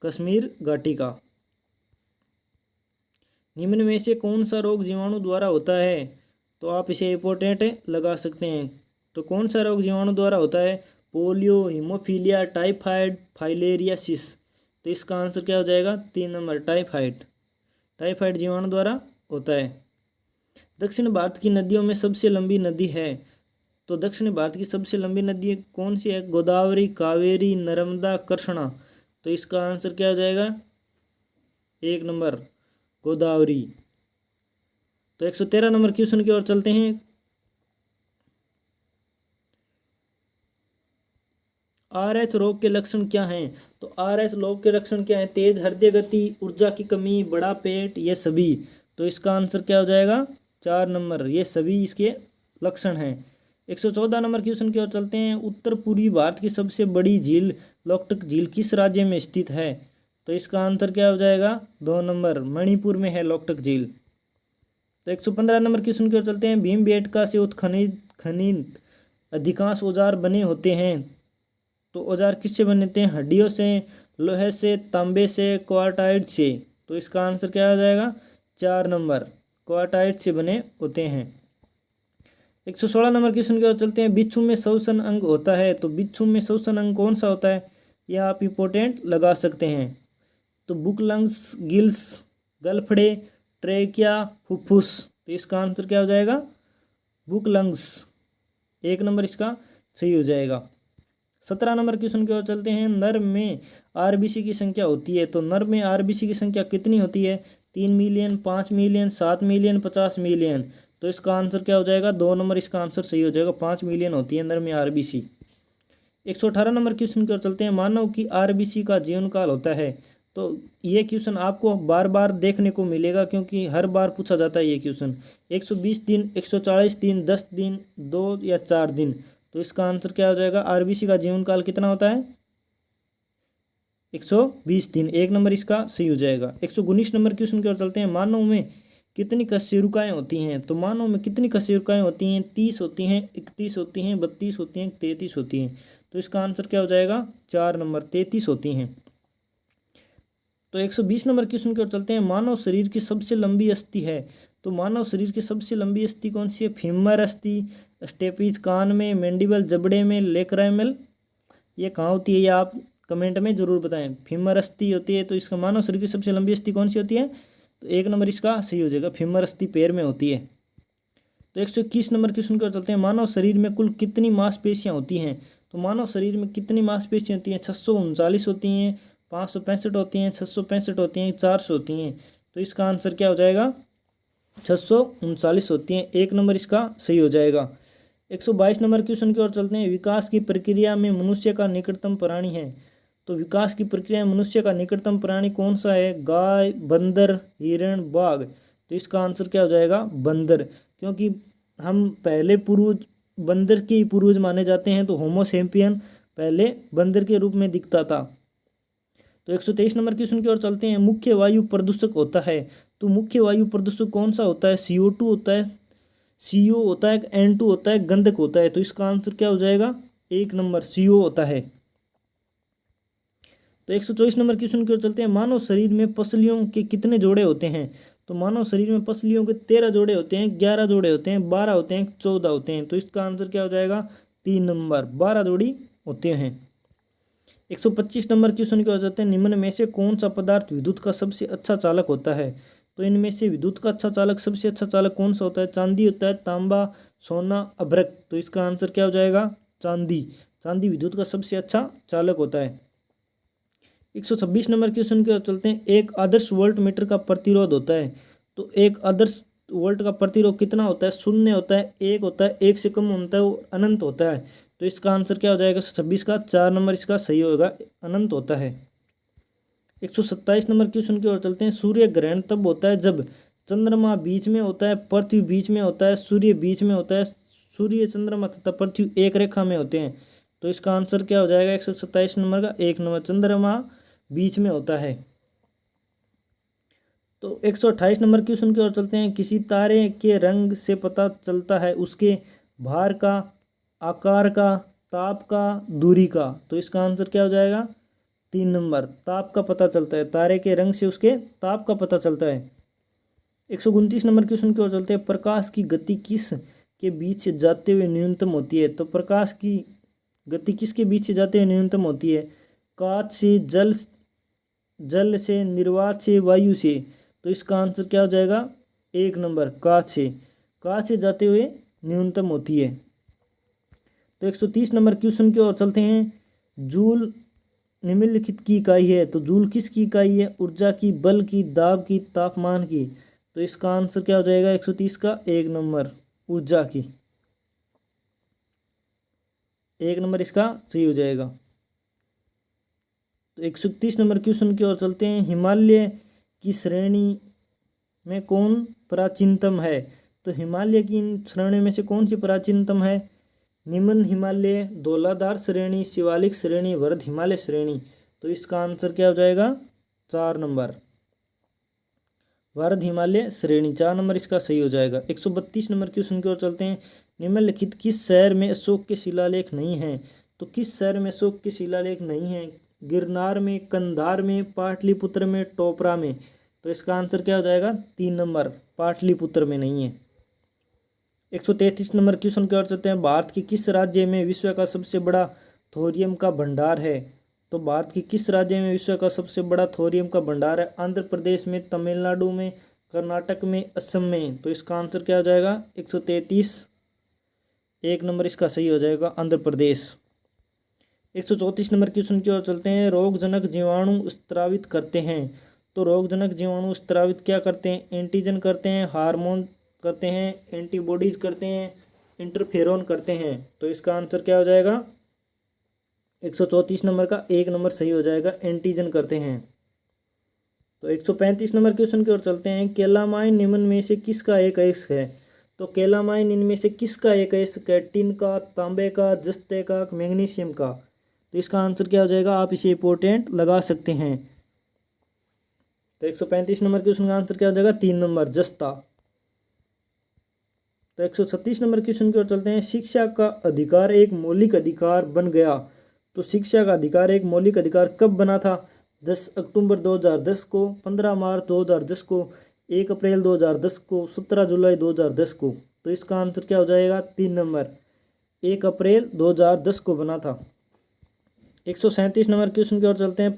कश्मीर घाटी का। निम्न में से कौन सा रोग जीवाणु द्वारा होता है? तो आप इसे इंपॉर्टेंट लगा सकते हैं। तो कौन सा रोग जीवाणु द्वारा होता है? Polio, haemophilia, typhoid, filariasis. तो इसका आंसर क्या हो जाएगा? 3 नंबर टाइफाइड। टाइफाइड जीवाणु द्वारा होता है। दक्षिण भारत की नदियों में सबसे लंबी नदी है? तो दक्षिण भारत की सबसे लंबी नदी कौन सी है? गोदावरी, कावेरी, नर्मदा, कृष्णा। तो इसका आंसर क्या हो जाएगा? 1 नंबर गोदावरी। तो 113 नंबर क्वेश्चन की ओर चलते हैं। RH रोग के लक्षण क्या हैं? तो RH रोग के लक्षण क्या हैं? तेज हृदय गति, ऊर्जा की कमी, बड़ा पेट, ये सभी। तो इसका आंसर क्या हो जाएगा? 4 नंबर ये सभी इसके लक्षण हैं। 114 नंबर क्वेश्चन की ओर चलते हैं। उत्तर पूर्वी भारत की सबसे बड़ी झील लोकटक झील किस राज्य में स्थित है? तो इसका आंसर क्या हो जाएगा? 2 नंबर मणिपुर में है लोकटक झील। तो 115 नंबर क्वेश्चन की ओर चलते हैं। भीमबेटका से उत्खनित अधिकांश औजार बने होते हैं। तो औजार किससे बनते हैं? हड्डियों से, लोहे से, तांबे से, क्वार्टाइट से। तो इसका आंसर क्या हो जाएगा? 4 नंबर क्वार्टाइट से बने होते हैं। 116 नंबर क्वेश्चन की ओर चलते हैं। बिच्छू में श्वसन अंग होता है? तो बिच्छू में श्वसन अंग कौन सा होता है? यह आप इंपोर्टेंट लगा सकते हैं। तो बुक लंग्स, गिल्स, गलफड़े, ट्रेकिया, फुफ्फुस। तो इसका आंसर क्या हो जाएगा? Book lungs. 1 नंबर इसका सही हो जाएगा। 17 नंबर क्वेश्चन की ओर चलते हैं। नर में RBC की संख्या होती है? तो नर में RBC की संख्या कितनी होती है? 3 मिलियन, 5 मिलियन, 7 मिलियन, 50 मिलियन। तो इसका आंसर क्या हो जाएगा? 2 नंबर इसका आंसर सही हो जाएगा। 5 मिलियन होती है नर में RBC। 118 नंबर क्वेश्चन की ओर चलते हैं। मानव की RBC का जीवन काल होता है? तो ये क्वेश्चन आपको बार बार देखने को मिलेगा क्योंकि हर बार पूछा जाता है ये क्वेश्चन। 120 दिन, 140 दिन, 10 दिन, 2 या 4 दिन। तो इसका आंसर क्या हो जाएगा? RBC का जीवन काल कितना होता है? 120 दिन। 1 नंबर इसका सही हो जाएगा। 119 नंबर क्वेश्चन की ओर चलते हैं। मानव में कितनी कशेरुकाएँ होती हैं? तो मानव में कितनी कशेरुकाएँ होती हैं? 30 होती हैं, 31 होती हैं, 32 होती हैं, 33 होती हैं। तो इसका आंसर क्या हो जाएगा? 4 नंबर 33 होती हैं। तो 120 नंबर क्वेश्चन की ओर चलते हैं। मानव शरीर की सबसे लंबी अस्थि है? तो मानव शरीर की सबसे लंबी अस्थि कौन सी है? फीमर अस्थि, स्टेपीज कान में, मैंडिबल जबड़े में, लेक्राइमल। ये कहाँ होती है? ये आप कमेंट में जरूर बताएं। फीमर अस्थि होती है। तो इसका मानव शरीर की सबसे लंबी अस्थि कौन सी होती है? तो 1 नंबर इसका सही हो जाएगा। फीमर अस्थि पैर में होती है। तो 121 नंबर क्वेश्चन की ओर चलते हैं। मानव शरीर में कुल कितनी मांसपेशियां होती हैं? तो मानव शरीर में कितनी मांसपेशियां होती हैं? 639 होती हैं, 565 होती हैं, 665 होती हैं, 400 होती हैं। तो इसका आंसर क्या हो जाएगा? 639 होती हैं। 1 नंबर इसका सही हो जाएगा। 122 नंबर क्वेश्चन की ओर चलते हैं। विकास की प्रक्रिया में मनुष्य का निकटतम प्राणी है? तो विकास की प्रक्रिया में मनुष्य का निकटतम प्राणी कौन सा है? गाय, बंदर, हिरण, बाघ। तो इसका आंसर क्या हो जाएगा? बंदर। क्योंकि हम पहले पूर्वज बंदर के ही पूर्वज माने जाते हैं। तो होमोसेपियन पहले बंदर के रूप में दिखता था। तो 123 नंबर क्वेश्चन की ओर चलते हैं। मुख्य वायु प्रदूषक होता है? तो मुख्य वायु प्रदूषक कौन सा होता है? CO2 होता है, CO होता है, N2 होता है, गंधक होता है। तो इसका आंसर क्या हो जाएगा? 1 नंबर CO होता है। तो 124 नंबर क्वेश्चन की ओर चलते हैं। मानव शरीर में पसलियों के कितने जोड़े होते हैं? तो मानव शरीर में पसलियों के 13 जोड़े होते हैं, 11 जोड़े होते हैं, 12 होते हैं, 14 होते हैं। तो इसका आंसर क्या हो जाएगा? 3 नंबर 12 जोड़ी होते हैं। 125 नंबर क्वेश्चन की ओर चलते हैं। निम्न में से कौन सा पदार्थ विद्युत का सबसे अच्छा चालक होता है? तो इनमें से विद्युत का अच्छा चालक, सबसे अच्छा चालक कौन सा होता है? चांदी होता है, तांबा, सोना, अभ्रक। तो इसका आंसर क्या हो जाएगा? चांदी। चांदी विद्युत का सबसे अच्छा चालक होता है। 126 नंबर क्वेश्चन की ओर चलते हैं। एक आदर्श वोल्ट मीटर का प्रतिरोध होता है, तो एक आदर्श वोल्ट का प्रतिरोध कितना होता है? शून्य होता है, एक होता है, एक से कम होता है और अनंत होता है। तो इसका आंसर क्या हो जाएगा? 126 का 4 नंबर इसका सही होगा, अनंत होता है। 127 नंबर क्वेश्चन की ओर चलते हैं। सूर्य ग्रहण तब होता है जब चंद्रमा बीच में होता है, पृथ्वी बीच में होता है, सूर्य बीच में होता है, सूर्य चंद्रमा तथा पृथ्वी एक रेखा में होते हैं। तो इसका आंसर क्या हो जाएगा? 127 नंबर का 1 नंबर, चंद्रमा बीच में होता है। तो 128 नंबर क्वेश्चन की ओर चलते हैं। किसी तारे के रंग से पता चलता है उसके भार का, आकार का, ताप का, दूरी का। तो इसका आंसर क्या हो जाएगा? 3 नंबर, ताप का पता चलता है। तारे के रंग से उसके ताप का पता चलता है। 129 नंबर क्वेश्चन की ओर चलते हैं। प्रकाश की गति किस के बीच से जाते हुए न्यूनतम होती है? तो प्रकाश की गति किसके बीच से जाते हुए न्यूनतम होती है? कांच से, जल से, निर्वात से, वायु से। तो इसका आंसर क्या हो जाएगा? 1 नंबर, कांच से। कांच से जाते हुए न्यूनतम होती है। तो 130 नंबर क्वेश्चन की ओर चलते हैं। जूल निम्नलिखित की इकाई है, तो जूल किसकी इकाई है? ऊर्जा की, बल की, दाब की, तापमान की। तो इसका आंसर क्या हो जाएगा? 130 का 1 नंबर, ऊर्जा की। 1 नंबर इसका सही हो जाएगा। तो 131 नंबर क्वेश्चन की ओर चलते हैं। हिमालय की श्रेणी में कौन प्राचीनतम है? तो हिमालय की इन श्रेणी में से कौन सी प्राचीनतम है? निम्न हिमालय, धौलाधार श्रेणी, शिवालिक श्रेणी, वरद हिमालय श्रेणी। तो इसका आंसर क्या हो जाएगा? 4 नंबर, वरद हिमालय श्रेणी, 4 नंबर इसका सही हो जाएगा। 132 नंबर क्वेश्चन की ओर चलते हैं। निम्नलिखित किस शहर में अशोक के शिलालेख नहीं हैं? तो किस शहर में अशोक के शिलालेख नहीं हैं? गिरनार में, कंधार में, पाटलिपुत्र में, टोपरा में। तो इसका आंसर क्या हो जाएगा? 3 नंबर, पाटलिपुत्र में नहीं है। 133 नंबर क्वेश्चन की ओर चलते हैं। भारत के किस राज्य में विश्व का सबसे बड़ा थोरियम का भंडार है? तो भारत के किस राज्य में विश्व का सबसे बड़ा थोरियम का भंडार है? आंध्र प्रदेश में, तमिलनाडु में, कर्नाटक में, असम में। तो इसका आंसर क्या हो जाएगा? 133, 1 नंबर इसका सही हो जाएगा, आंध्र प्रदेश। 134 नंबर क्वेश्चन की ओर चलते हैं। रोगजनक जीवाणु स्त्रावित करते हैं, तो रोगजनक जीवाणु स्त्रावित क्या करते हैं? एंटीजन करते हैं, हार्मोन करते हैं, एंटीबॉडीज करते हैं, इंटरफेरोन करते हैं। तो इसका आंसर क्या हो जाएगा? 134 नंबर का 1 नंबर सही हो जाएगा, एंटीजन करते हैं। तो 135 नंबर क्वेश्चन की ओर चलते हैं। केलामाइन निम्न में से किसका एक अयस्क है? तो केलामाइन इनमें से किसका एक अयस्क है? टिन का, तांबे का, जस्ते का, मैग्नीशियम का। तो इसका आंसर क्या हो जाएगा? आप इसे इंपॉर्टेंट लगा सकते हैं। तो 135 नंबर क्वेश्चन का आंसर क्या हो जाएगा? 3 नंबर, जस्ता। तो 136 नंबर क्वेश्चन की ओर चलते हैं। शिक्षा का अधिकार एक मौलिक अधिकार बन गया, तो शिक्षा का अधिकार एक मौलिक अधिकार कब बना था? 10 अक्टूबर 2010 को, 15 मार्च 2010 को, 1 अप्रैल 2010 को, 17 जुलाई 2010 को। तो इसका आंसर क्या हो जाएगा? 3 नंबर, 1 अप्रैल 2010 को बना था। 137 नंबर क्वेश्चन की ओर चलते हैं।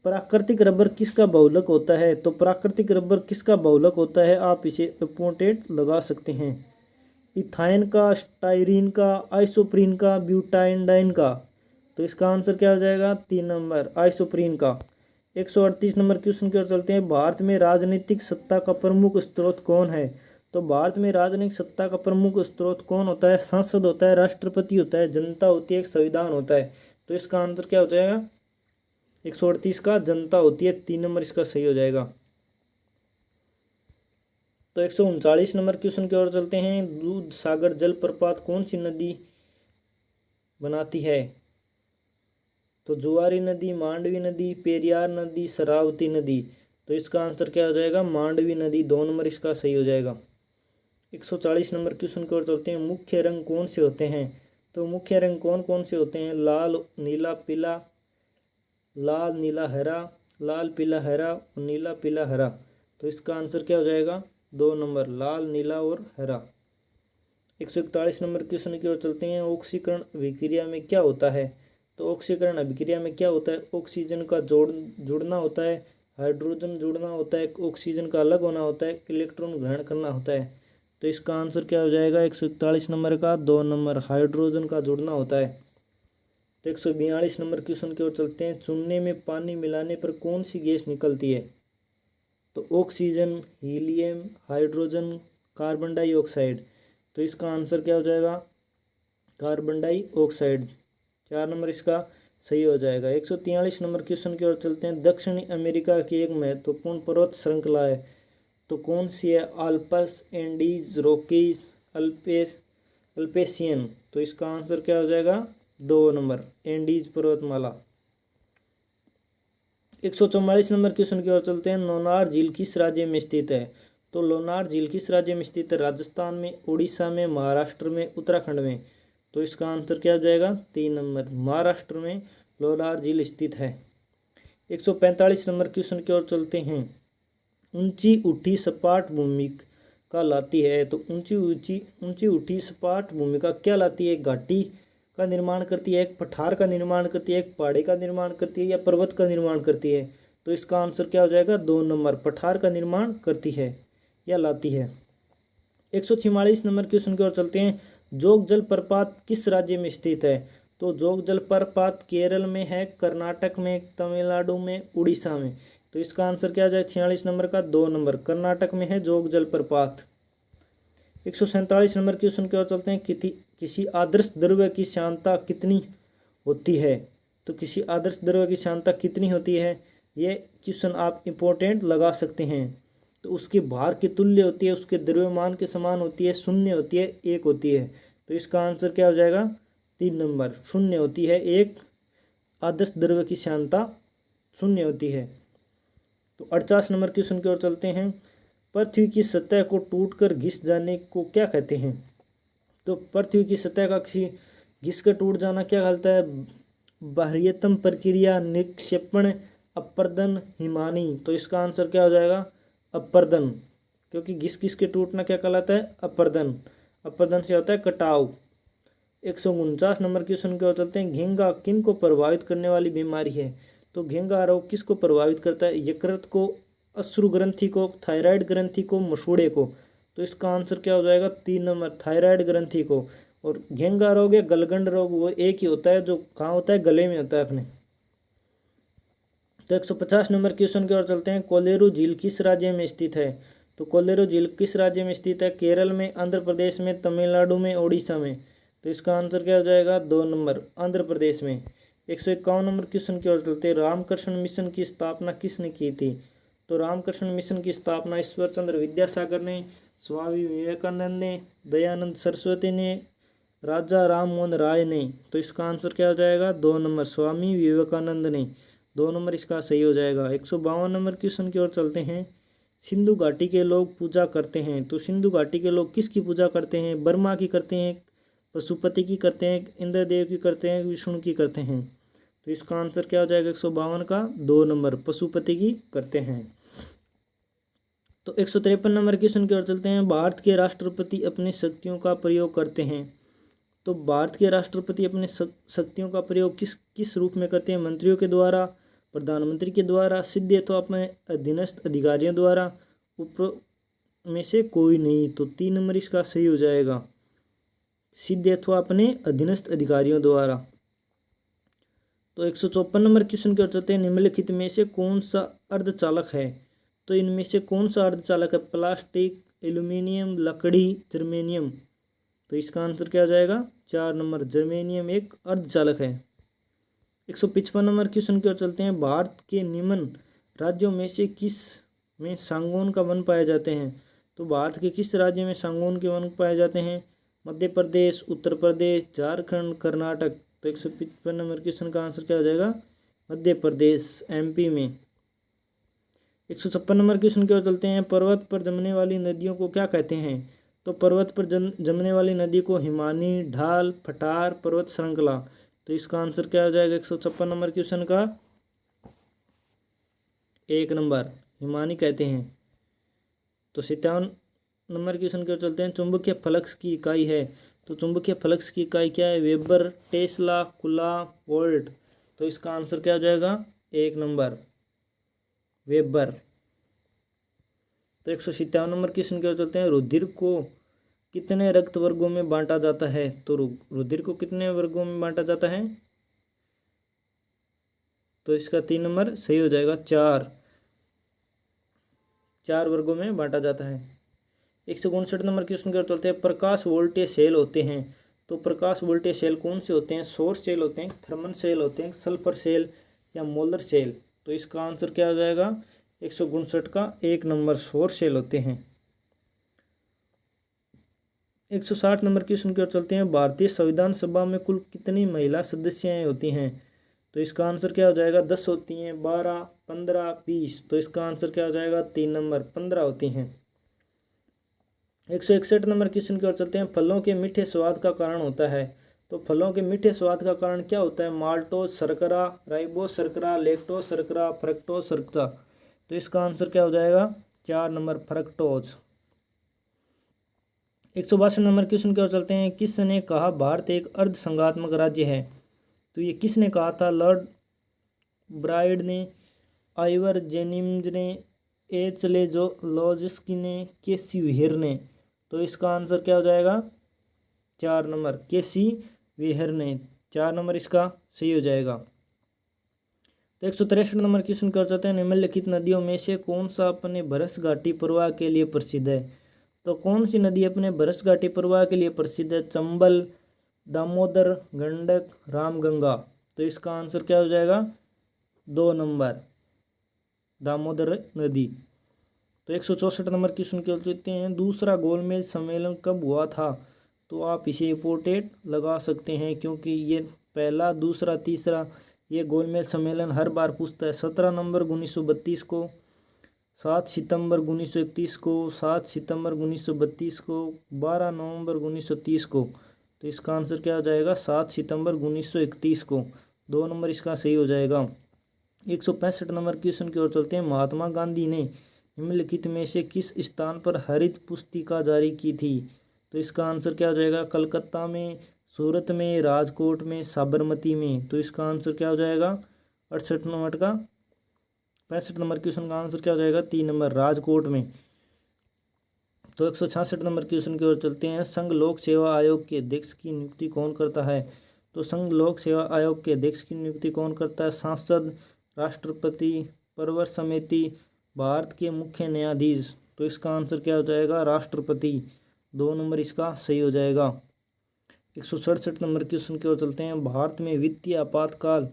प्राकृतिक रबर किसका बहुलक होता है? तो प्राकृतिक रबर किसका बहुलक होता है? आप इसे इंपॉर्टेंट लगा सकते हैं। इथाइन का, स्टाइरीन का, आइसोप्रीन का, ब्यूटाइंडाइन का। तो इसका आंसर क्या हो जाएगा? 3 नंबर, आइसोप्रीन का। 138 नंबर क्वेश्चन की ओर चलते हैं। भारत में राजनीतिक सत्ता का प्रमुख स्रोत कौन है? तो भारत में राजनीतिक सत्ता का प्रमुख स्रोत कौन होता है? संसद होता है, राष्ट्रपति होता है, जनता होती है, एक संविधान होता है। तो इसका आंसर क्या हो जाएगा? 138 का जनता होती है, 3 नंबर इसका सही हो जाएगा। तो 139 नंबर क्वेश्चन की ओर चलते हैं। दूध सागर जलप्रपात कौन सी नदी बनाती है? तो जुआरी नदी, मांडवी नदी, पेरियार नदी, शरावती नदी। तो इसका आंसर क्या हो जाएगा? मांडवी नदी, 2 नंबर इसका सही हो जाएगा। 140 नंबर क्वेश्चन की ओर चलते हैं। मुख्य रंग कौन से होते हैं? तो मुख्य रंग कौन कौन से होते हैं? लाल, नीला, पीला, लाल, नीला, हरा, लाल, पीला, हरा और नीला, पीला, हरा। तो इसका आंसर क्या हो जाएगा? 2 नंबर, लाल, नीला और हरा। 141 नंबर क्वेश्चन की ओर चलते हैं। ऑक्सीकरण अभिक्रिया में क्या होता है? तो ऑक्सीकरण अभिक्रिया में क्या होता है? ऑक्सीजन का जुड़ना होता है, हाइड्रोजन जुड़ना होता है, ऑक्सीजन का अलग होना होता है, इलेक्ट्रॉन ग्रहण करना होता है। तो इसका आंसर क्या हो जाएगा? 141 नंबर का 2 नंबर, हाइड्रोजन का जुड़ना होता है। तो 142 नंबर क्वेश्चन की ओर चलते हैं। चूने में पानी मिलाने पर कौन सी गैस निकलती है? तो oxygen, helium, hydrogen, carbon dioxide. तो इसका आंसर क्या हो जाएगा? Carbon dioxide. 4 नंबर इसका सही हो जाएगा। 143 नंबर क्वेश्चन की ओर चलते हैं। दक्षिणी अमेरिका की एक महत्वपूर्ण पर्वत श्रृंखला है, तो कौन सी है? Alps, Andes, Rockies, Appalachian. तो इसका आंसर क्या हो जाएगा? 2 नंबर एंडीज पर्वतमाला। 144 नंबर क्वेश्चन की ओर चलते हैं। लोनार झील किस राज्य में स्थित है? तो लोनार झील किस राज्य में स्थित है? राजस्थान में, उड़ीसा में, महाराष्ट्र में, उत्तराखंड में। तो इसका आंसर क्या हो जाएगा? 3 नंबर महाराष्ट्र में लोनार झील स्थित है। 145 नंबर क्वेश्चन की ओर चलते हैं। ऊंची उठी सपाट भूमि का लाती है, तो ऊंची उठी सपाट भूमि का क्या लाती है? घाटी का निर्माण करती है, एक पठार का निर्माण करती है, एक पहाड़ी का निर्माण करती है, या पर्वत का निर्माण करती है? तो इसका आंसर क्या हो जाएगा? 2 नंबर पठार का निर्माण करती है या लाती है। 144 नंबर क्वेश्चन की ओर चलते हैं। जोग जलप्रपात किस राज्य में स्थित है? तो जोग जलप्रपात केरल में है, कर्नाटक में, तमिलनाडु में, उड़ीसा में। तो इसका आंसर क्या आ जाए? 46 नंबर का 2 नंबर कर्नाटक में है जोग जलप्रपात। 147 नंबर क्वेश्चन की ओर चलते हैं। किसी आदर्श द्रव्य की सांद्रता कितनी होती है? तो किसी आदर्श द्रव्य की सांद्रता कितनी होती है? ये क्वेश्चन आप इम्पोर्टेंट लगा सकते हैं। तो उसके भार की तुल्य होती है, उसके द्रव्यमान के समान होती है, शून्य होती है, एक होती है। तो इसका आंसर क्या हो जाएगा? 3 नंबर शून्य होती है। एक आदर्श द्रव्य की सांद्रता शून्य होती है। तो 48 नंबर क्वेश्चन की ओर चलते हैं। पृथ्वी की सतह को टूटकर घिस जाने को क्या कहते हैं? तो पृथ्वी की सतह का किसी घिस कर टूट जाना क्या कहलाता है? बाह्यतम प्रक्रिया, निक्षेपण, अपरदन, हिमानी। तो इसका आंसर क्या हो जाएगा? अपरदन, क्योंकि घिस के टूटना क्या कहलाता है? अपरदन। अपरदन से होता है कटाव। 149 नंबर क्वेश्चन की ओर चलते हैं। घेंघा किन को प्रभावित करने वाली बीमारी है? तो घेंघा रोग किसको प्रभावित करता है? यकृत को, अश्रु ग्रंथि को, थायराइड ग्रंथि को, मसूड़े को। तो इसका आंसर क्या हो जाएगा? 3 नंबर थायराइड ग्रंथि को। और घेंघा रोग या गलगंड रोग वो एक ही होता है, जो कहाँ होता है? गले में होता है अपने। तो 150 नंबर क्वेश्चन की ओर चलते हैं। कोलेरू झील किस राज्य में स्थित है? तो कोलेरू झील किस राज्य में स्थित है? केरल में, आंध्र प्रदेश में, तमिलनाडु में, उड़ीसा में। तो इसका आंसर क्या हो जाएगा? 2 नंबर आंध्र प्रदेश में। 151 नंबर क्वेश्चन की ओर चलते हैं। रामकृष्ण मिशन की स्थापना किसने की थी? तो रामकृष्ण मिशन की स्थापना ईश्वर चंद्र विद्यासागर ने, स्वामी विवेकानंद ने, दयानंद सरस्वती ने, राजा राम मोहन राय ने। तो इसका आंसर क्या हो जाएगा? 2 नंबर स्वामी विवेकानंद ने। 2 नंबर इसका सही हो जाएगा। 152 नंबर क्वेश्चन की ओर चलते हैं। सिंधु घाटी के लोग पूजा करते हैं, तो सिंधु घाटी के लोग किसकी पूजा करते हैं? ब्रह्मा की करते हैं, पशुपति की करते हैं, इंद्रदेव की करते हैं, विष्णु की करते हैं। तो इसका आंसर क्या हो जाएगा? 152 का 2 नंबर पशुपति की करते हैं। तो 153 नंबर क्वेश्चन की ओर चलते हैं। भारत के राष्ट्रपति अपनी शक्तियों का प्रयोग करते हैं, तो भारत के राष्ट्रपति अपने शक्तियों का प्रयोग किस किस रूप में करते हैं? मंत्रियों के द्वारा, प्रधानमंत्री के द्वारा, सीधे अथवा अपने अधीनस्थ अधिकारियों द्वारा, ऊपर में से कोई नहीं। तो 3 नंबर इसका सही हो जाएगा, सीधे अथवा अपने अधीनस्थ अधिकारियों द्वारा। तो 154 नंबर क्वेश्चन की ओर चलते हैं। निम्नलिखित में से कौन सा अर्धचालक है? तो इनमें से कौन सा अर्धचालक है? प्लास्टिक, एल्यूमिनियम, लकड़ी, जर्मेनियम। तो इसका आंसर क्या हो जाएगा? 4 नंबर जर्मेनियम एक अर्धचालक है। 155 नंबर क्वेश्चन की ओर चलते हैं। भारत के निम्न राज्यों में से किस में सांगवान का वन पाए जाते हैं? तो भारत के किस राज्य में सांगवान के वन पाए जाते हैं? मध्य प्रदेश, उत्तर प्रदेश, झारखंड, कर्नाटक। तो 155 नंबर क्वेश्चन का आंसर क्या हो जाएगा? मध्य प्रदेश, एमपी में। 156 नंबर क्वेश्चन की ओर चलते हैं। पर्वत पर जमने वाली नदियों को क्या कहते हैं? तो पर्वत पर जमने वाली नदी को हिमानी, ढाल, पठार, पर्वत श्रृंखला। तो इसका आंसर क्या हो जाएगा? 156 नंबर क्वेश्चन का 1 नंबर हिमानी कहते हैं। तो 57 नंबर क्वेश्चन की ओर चलते हैं। चुंबकीय फ्लक्स की इकाई है, तो चुंबकीय फ्लक्स की इकाई क्या है? Weber, Tesla, Coulomb, volt. तो इसका आंसर क्या हो जाएगा? 1 नंबर वेबर। तो 157 नंबर क्वेश्चन की ओर चलते हैं। रुधिर को कितने रक्त वर्गों में बांटा जाता है? तो रुधिर को कितने वर्गों में बांटा जाता है? तो इसका 3 नंबर सही हो जाएगा। चार चार वर्गों में बांटा जाता है। 159 नंबर क्वेश्चन की ओर चलते हैं। प्रकाश वोल्टेज सेल होते हैं, तो प्रकाश वोल्टेज सेल कौन से होते हैं? सौर सेल होते हैं, थर्मल सेल होते हैं, सल्फर सेल या मोलर सेल? तो इसका आंसर क्या हो जाएगा? 159 का 1 नंबर सौर सेल होते हैं। 160 नंबर क्वेश्चन की ओर चलते हैं। भारतीय संविधान सभा में कुल कितनी महिला सदस्याएं होती हैं? तो इसका आंसर क्या हो जाएगा? 10 होती हैं, 12, 15, 20? तो इसका आंसर क्या हो जाएगा? 3 नंबर 15 होती हैं। 161 नंबर क्वेश्चन की ओर चलते हैं। फलों के मीठे स्वाद का कारण होता है, तो फलों के मीठे स्वाद का कारण क्या होता है? माल्टोज शर्करा, राइबोज शर्करा, लैक्टोज शर्करा, फ्रक्टोज शर्करा? तो इसका आंसर क्या हो जाएगा? 4 नंबर फ्रक्टोज। 162 नंबर क्वेश्चन की ओर चलते हैं। किसने कहा भारत एक अर्ध संघात्मक राज्य है? तो ये किसने कहा था? लॉर्ड ब्राइड ने, आइवर जेनिम्स ने, एचले जो लॉजिस्की ने, केसी व्हीर ने? तो इसका आंसर क्या हो जाएगा? 4 नंबर केसी व्हीर ने। 4 नंबर इसका सही हो जाएगा। तो 163 नंबर क्वेश्चन कर जाते हैं। निम्नलिखित नदियों में से कौन सा अपने भरस घाटी प्रवाह के लिए प्रसिद्ध है? तो कौन सी नदी अपने भरस घाटी प्रवाह के लिए प्रसिद्ध है? चंबल, दामोदर, गंडक, रामगंगा? तो इसका आंसर क्या हो जाएगा? 2 नंबर दामोदर नदी। तो 164 नंबर क्वेश्चन के चलते हैं। दूसरा गोलमेज सम्मेलन कब हुआ था? तो आप इसे इम्पोर्टेंट लगा सकते हैं, क्योंकि ये पहला, दूसरा, तीसरा ये गोलमेज सम्मेलन हर बार पूछता है। 17 नवंबर 1932 को, 7 सितंबर 1931 को, 7 सितंबर 1932 को, 12 नवंबर 1930 को? तो इसका आंसर क्या हो जाएगा? 7 सितंबर 1931 को। 2 नंबर इसका सही हो जाएगा। 165 नंबर क्वेश्चन की ओर चलते हैं। महात्मा गांधी ने निम्नलिखित में से किस स्थान पर हरित पुस्तिका जारी की थी? तो इसका आंसर क्या हो जाएगा? कलकत्ता में, सूरत में, राजकोट में, साबरमती में? तो इसका आंसर क्या हो जाएगा? 68 नंबर का 65 नंबर क्वेश्चन का आंसर क्या हो जाएगा? 3 नंबर राजकोट में। तो 166 नंबर क्वेश्चन की ओर चलते हैं। संघ लोक सेवा आयोग के अध्यक्ष की नियुक्ति कौन करता है? तो संघ लोक सेवा आयोग के अध्यक्ष की नियुक्ति कौन करता है? सांसद, राष्ट्रपति, प्रवर समिति, भारत के मुख्य न्यायाधीश? तो इसका आंसर क्या हो जाएगा? राष्ट्रपति। 2 नंबर इसका सही हो जाएगा। 167 नंबर क्वेश्चन की ओर चलते हैं। भारत में वित्तीय आपातकाल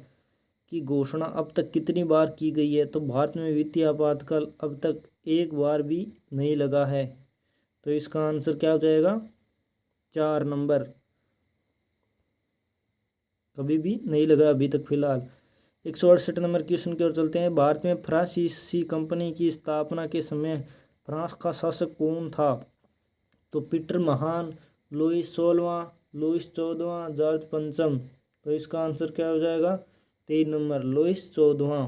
की घोषणा अब तक कितनी बार की गई है? तो भारत में वित्तीय आपातकाल अब तक एक बार भी नहीं लगा है। तो इसका आंसर क्या हो जाएगा? 4 नंबर कभी भी नहीं लगा अभी तक फिलहाल। 168 नंबर क्वेश्चन की ओर चलते हैं। भारत में फ्रांसीसी कंपनी की स्थापना के समय फ्रांस का शासक कौन था? तो पीटर महान, लुईस 16वां, लुईस 14वां, जॉर्ज पंचम? तो इसका आंसर क्या हो जाएगा? 3 नंबर लुईस 14वां।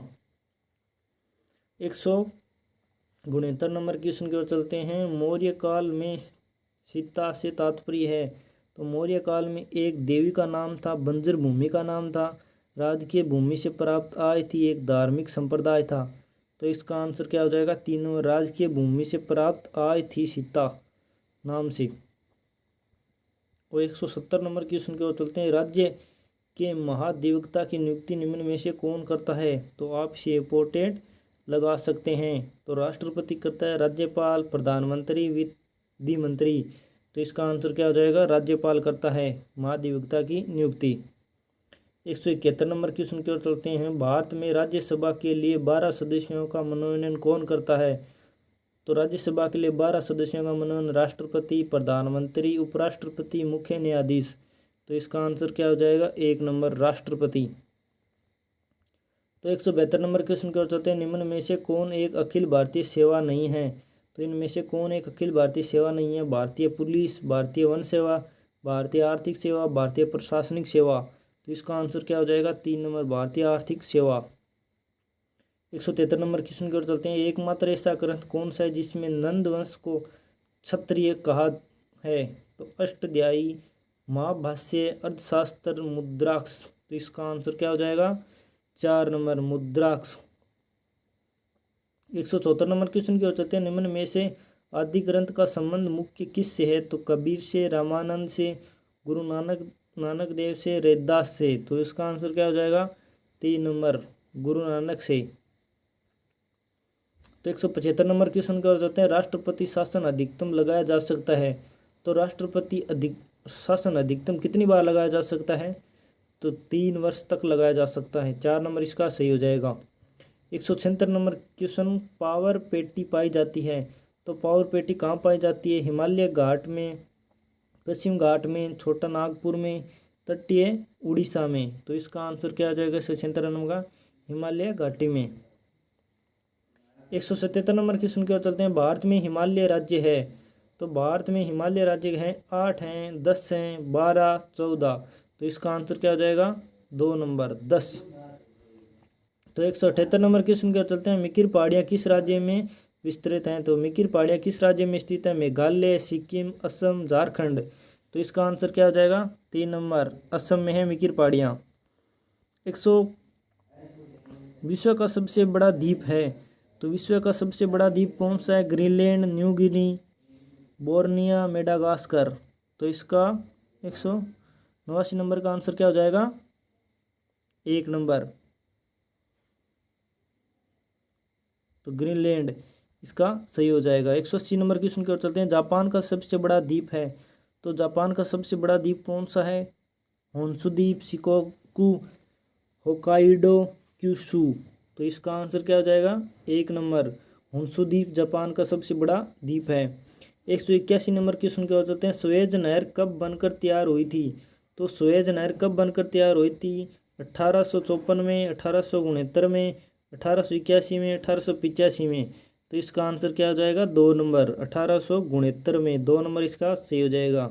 169 नंबर क्वेश्चन की ओर चलते हैं। मौर्य काल में सीता से तात्पर्य है? तो मौर्य काल में एक देवी का नाम था, बंजर भूमि का नाम था, राजकीय भूमि से प्राप्त आय थी, एक धार्मिक संप्रदाय था? तो इसका आंसर क्या हो जाएगा? 3 नंबर राजकीय भूमि से प्राप्त आय थी सीता नाम से। और 170 नंबर क्वेश्चन की ओर चलते हैं। राज्य के महाधिवक्ता की नियुक्ति निम्न में से कौन करता है? तो आप इसे इम्पोर्टेंट लगा सकते हैं। तो राष्ट्रपति करता है, राज्यपाल, प्रधानमंत्री, विधि मंत्री? तो इसका आंसर क्या हो जाएगा? राज्यपाल करता है महाधिवक्ता की नियुक्ति। 171 नंबर क्वेश्चन की ओर चलते हैं। भारत में राज्यसभा के लिए 12 सदस्यों का मनोनयन कौन करता है? तो राज्यसभा के लिए 12 सदस्यों का मनोनयन राष्ट्रपति, प्रधानमंत्री, उपराष्ट्रपति, मुख्य न्यायाधीश? तो इसका आंसर क्या हो जाएगा? 1 नंबर राष्ट्रपति। तो 172 नंबर क्वेश्चन की ओर चलते हैं। निम्न में से कौन एक अखिल भारतीय सेवा नहीं है? तो इनमें से कौन एक अखिल भारतीय सेवा नहीं है? भारतीय पुलिस, भारतीय वन सेवा, भारतीय आर्थिक सेवा, भारतीय प्रशासनिक सेवा? तो इसका आंसर क्या हो जाएगा? 3 नंबर भारतीय आर्थिक सेवा। 173 नंबर क्वेश्चन की ओर चलते हैं। एकमात्र ऐसा ग्रंथ कौन सा है जिसमें नंद वंश को क्षत्रिय कहा है? तो अष्टाध्यायी, महाभाष्य, अर्थशास्त्र, मुद्राक्ष? तो इसका आंसर क्या हो जाएगा? 4 नंबर मुद्राक्ष। 174 नंबर क्वेश्चन की ओर चलते हैं। निम्न में से आदि ग्रंथ का संबंध मुख्य किस से है? तो कबीर से, रामानंद से, गुरु नानक देव से, रैदास से? तो इसका आंसर क्या हो जाएगा? 3 नंबर गुरु नानक से। तो 175 नंबर क्वेश्चन क्या हो जाते हैं, राष्ट्रपति शासन अधिकतम लगाया जा सकता है। तो राष्ट्रपति शासन अधिकतम कितनी बार लगाया जा सकता है, तो 3 वर्ष तक लगाया जा सकता है। 4 नंबर इसका सही हो जाएगा। 176 नंबर क्वेश्चन, पावर पेटी पाई जाती है। तो पावर पेटी कहाँ पाई जाती है, हिमालय घाट में, पश्चिम घाट में, छोटा नागपुर में, तटीय उड़ीसा में। तो इसका आंसर क्या आ जाएगा 176 नंबर का, हिमालय घाटी में। 177 नंबर क्वेश्चन की ओर चलते हैं, भारत में हिमालय राज्य है। तो भारत में हिमालय राज्य हैं 8 हैं, 10 हैं, 12, 14। तो इसका आंसर क्या हो जाएगा, 2 नंबर 10। तो 178 नंबर क्वेश्चन की ओर चलते हैं, मिकिर पहाड़ियाँ किस राज्य में विस्तृत हैं। तो मिकिर पहाड़ियाँ किस राज्य में स्थित है, मेघालय, सिक्किम, असम, झारखंड। तो इसका आंसर क्या हो जाएगा, 3 नंबर, असम में है मिकिर पहाड़ियाँ। विश्व का सबसे बड़ा द्वीप है। तो विश्व का सबसे बड़ा द्वीप कौन सा है, Greenland, New Guinea, Borneo, Madagascar. तो इसका 189 नंबर का आंसर क्या हो जाएगा, 1 नंबर, तो ग्रीनलैंड इसका सही हो जाएगा। 180 नंबर क्वेश्चन की ओर चलते हैं, जापान का सबसे बड़ा द्वीप है। तो जापान का सबसे बड़ा द्वीप कौन सा है, होन्शु द्वीप, शिकोकू, होकाइडो, क्यूशू। तो इसका आंसर क्या हो जाएगा, 1 नंबर, होन्शु द्वीप जापान का सबसे बड़ा द्वीप है। 181 नंबर क्वेश्चन की ओर चलते हैं, सुएज नहर कब बनकर तैयार हुई थी। तो सुएज नहर कब बनकर तैयार हुई थी, 1854 में, 1869 में, 1881 में, 1885 में। तो इसका आंसर क्या हो जाएगा, 2 नंबर, 1869 में, 2 नंबर इसका सही हो जाएगा।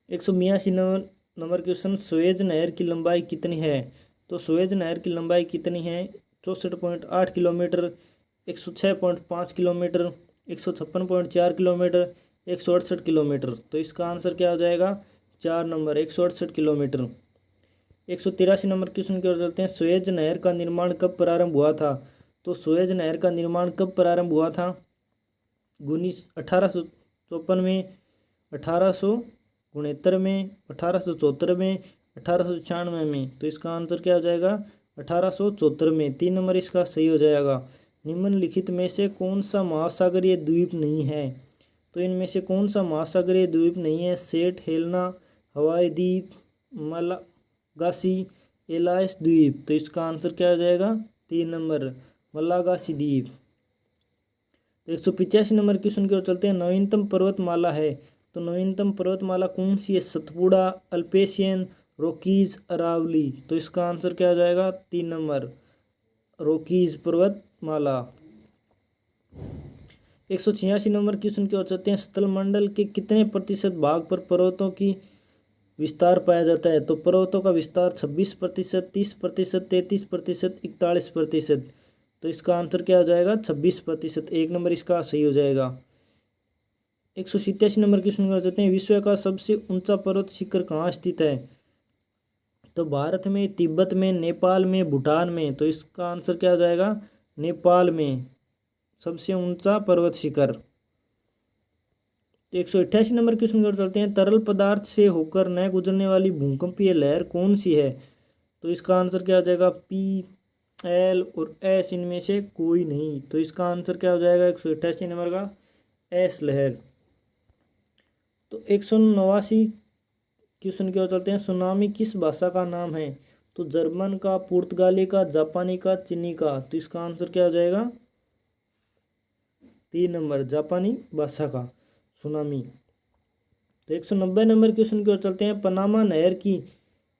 182 नंबर क्वेश्चन, सुएज नहर की लंबाई कितनी है। तो सुएज नहर की लंबाई कितनी है, 64.8 किलोमीटर, 106.5 किलोमीटर, 156.4 किलोमीटर, 168 किलोमीटर। तो इसका आंसर क्या हो जाएगा, 4 नंबर, 168 किलोमीटर। 183 नंबर क्वेश्चन की ओर चलते हैं, सुएज नहर का निर्माण कब प्रारंभ हुआ था। तो सुएज नहर का निर्माण कब प्रारंभ हुआ था, 1854 में, 1869 में, 1874 में, 1896 में। तो इसका आंसर क्या हो जाएगा, 1874 में, 3 नंबर इसका सही हो जाएगा। निम्नलिखित में से कौन सा महासागरीय द्वीप नहीं है। तो इनमें से कौन सा महासागरीय द्वीप नहीं है, सेंट हेलेना, हवाई द्वीप, मलागासी, एलाइस द्वीप। तो इसका आंसर क्या हो जाएगा, 3 नंबर, मलागासी द्वीप। तो 185 नंबर क्वेश्चन की ओर चलते हैं, नवीनतम पर्वतमाला है। तो नवीनतम पर्वतमाला कौन सी है, सतपुड़ा, अल्पेशियन, रॉकीज, अरावली। तो इसका आंसर क्या हो जाएगा, 3 नंबर, रॉकीज पर्वतमाला। 186 नंबर क्वेश्चन की ओर चलते हैं, स्थलमंडल के कितने प्रतिशत भाग पर पर्वतों की विस्तार पाया जाता है। तो पर्वतों का विस्तार 26%, 30%, 33%, 41%। तो इसका आंसर क्या हो जाएगा, 26%, 1 नंबर इसका सही हो जाएगा। 187 नंबर क्वेश्चन की ओर चलते हैं, विश्व का सबसे ऊंचा पर्वत शिखर कहाँ स्थित है। तो भारत में, तिब्बत में, नेपाल में, भूटान में। तो इसका आंसर क्या हो जाएगा, नेपाल में सबसे ऊंचा पर्वत शिखर। 188 नंबर क्वेश्चन की ओर चलते हैं, तरल पदार्थ से होकर न गुजरने वाली भूकंपीय लहर कौन सी है। तो इसका आंसर क्या हो जाएगा, पी, एल और एस, इनमें से कोई नहीं। तो इसका आंसर क्या हो जाएगा, 188 नंबर का एस लहर। तो 189 क्वेश्चन की ओर चलते हैं, सुनामी किस भाषा का नाम है। तो जर्मन का, पुर्तगाली का, जापानी का, चीनी का। तो इसका आंसर क्या हो जाएगा, 3 नंबर, जापानी भाषा का सुनामी। तो 190 नंबर क्वेश्चन की ओर चलते हैं, पनामा नहर की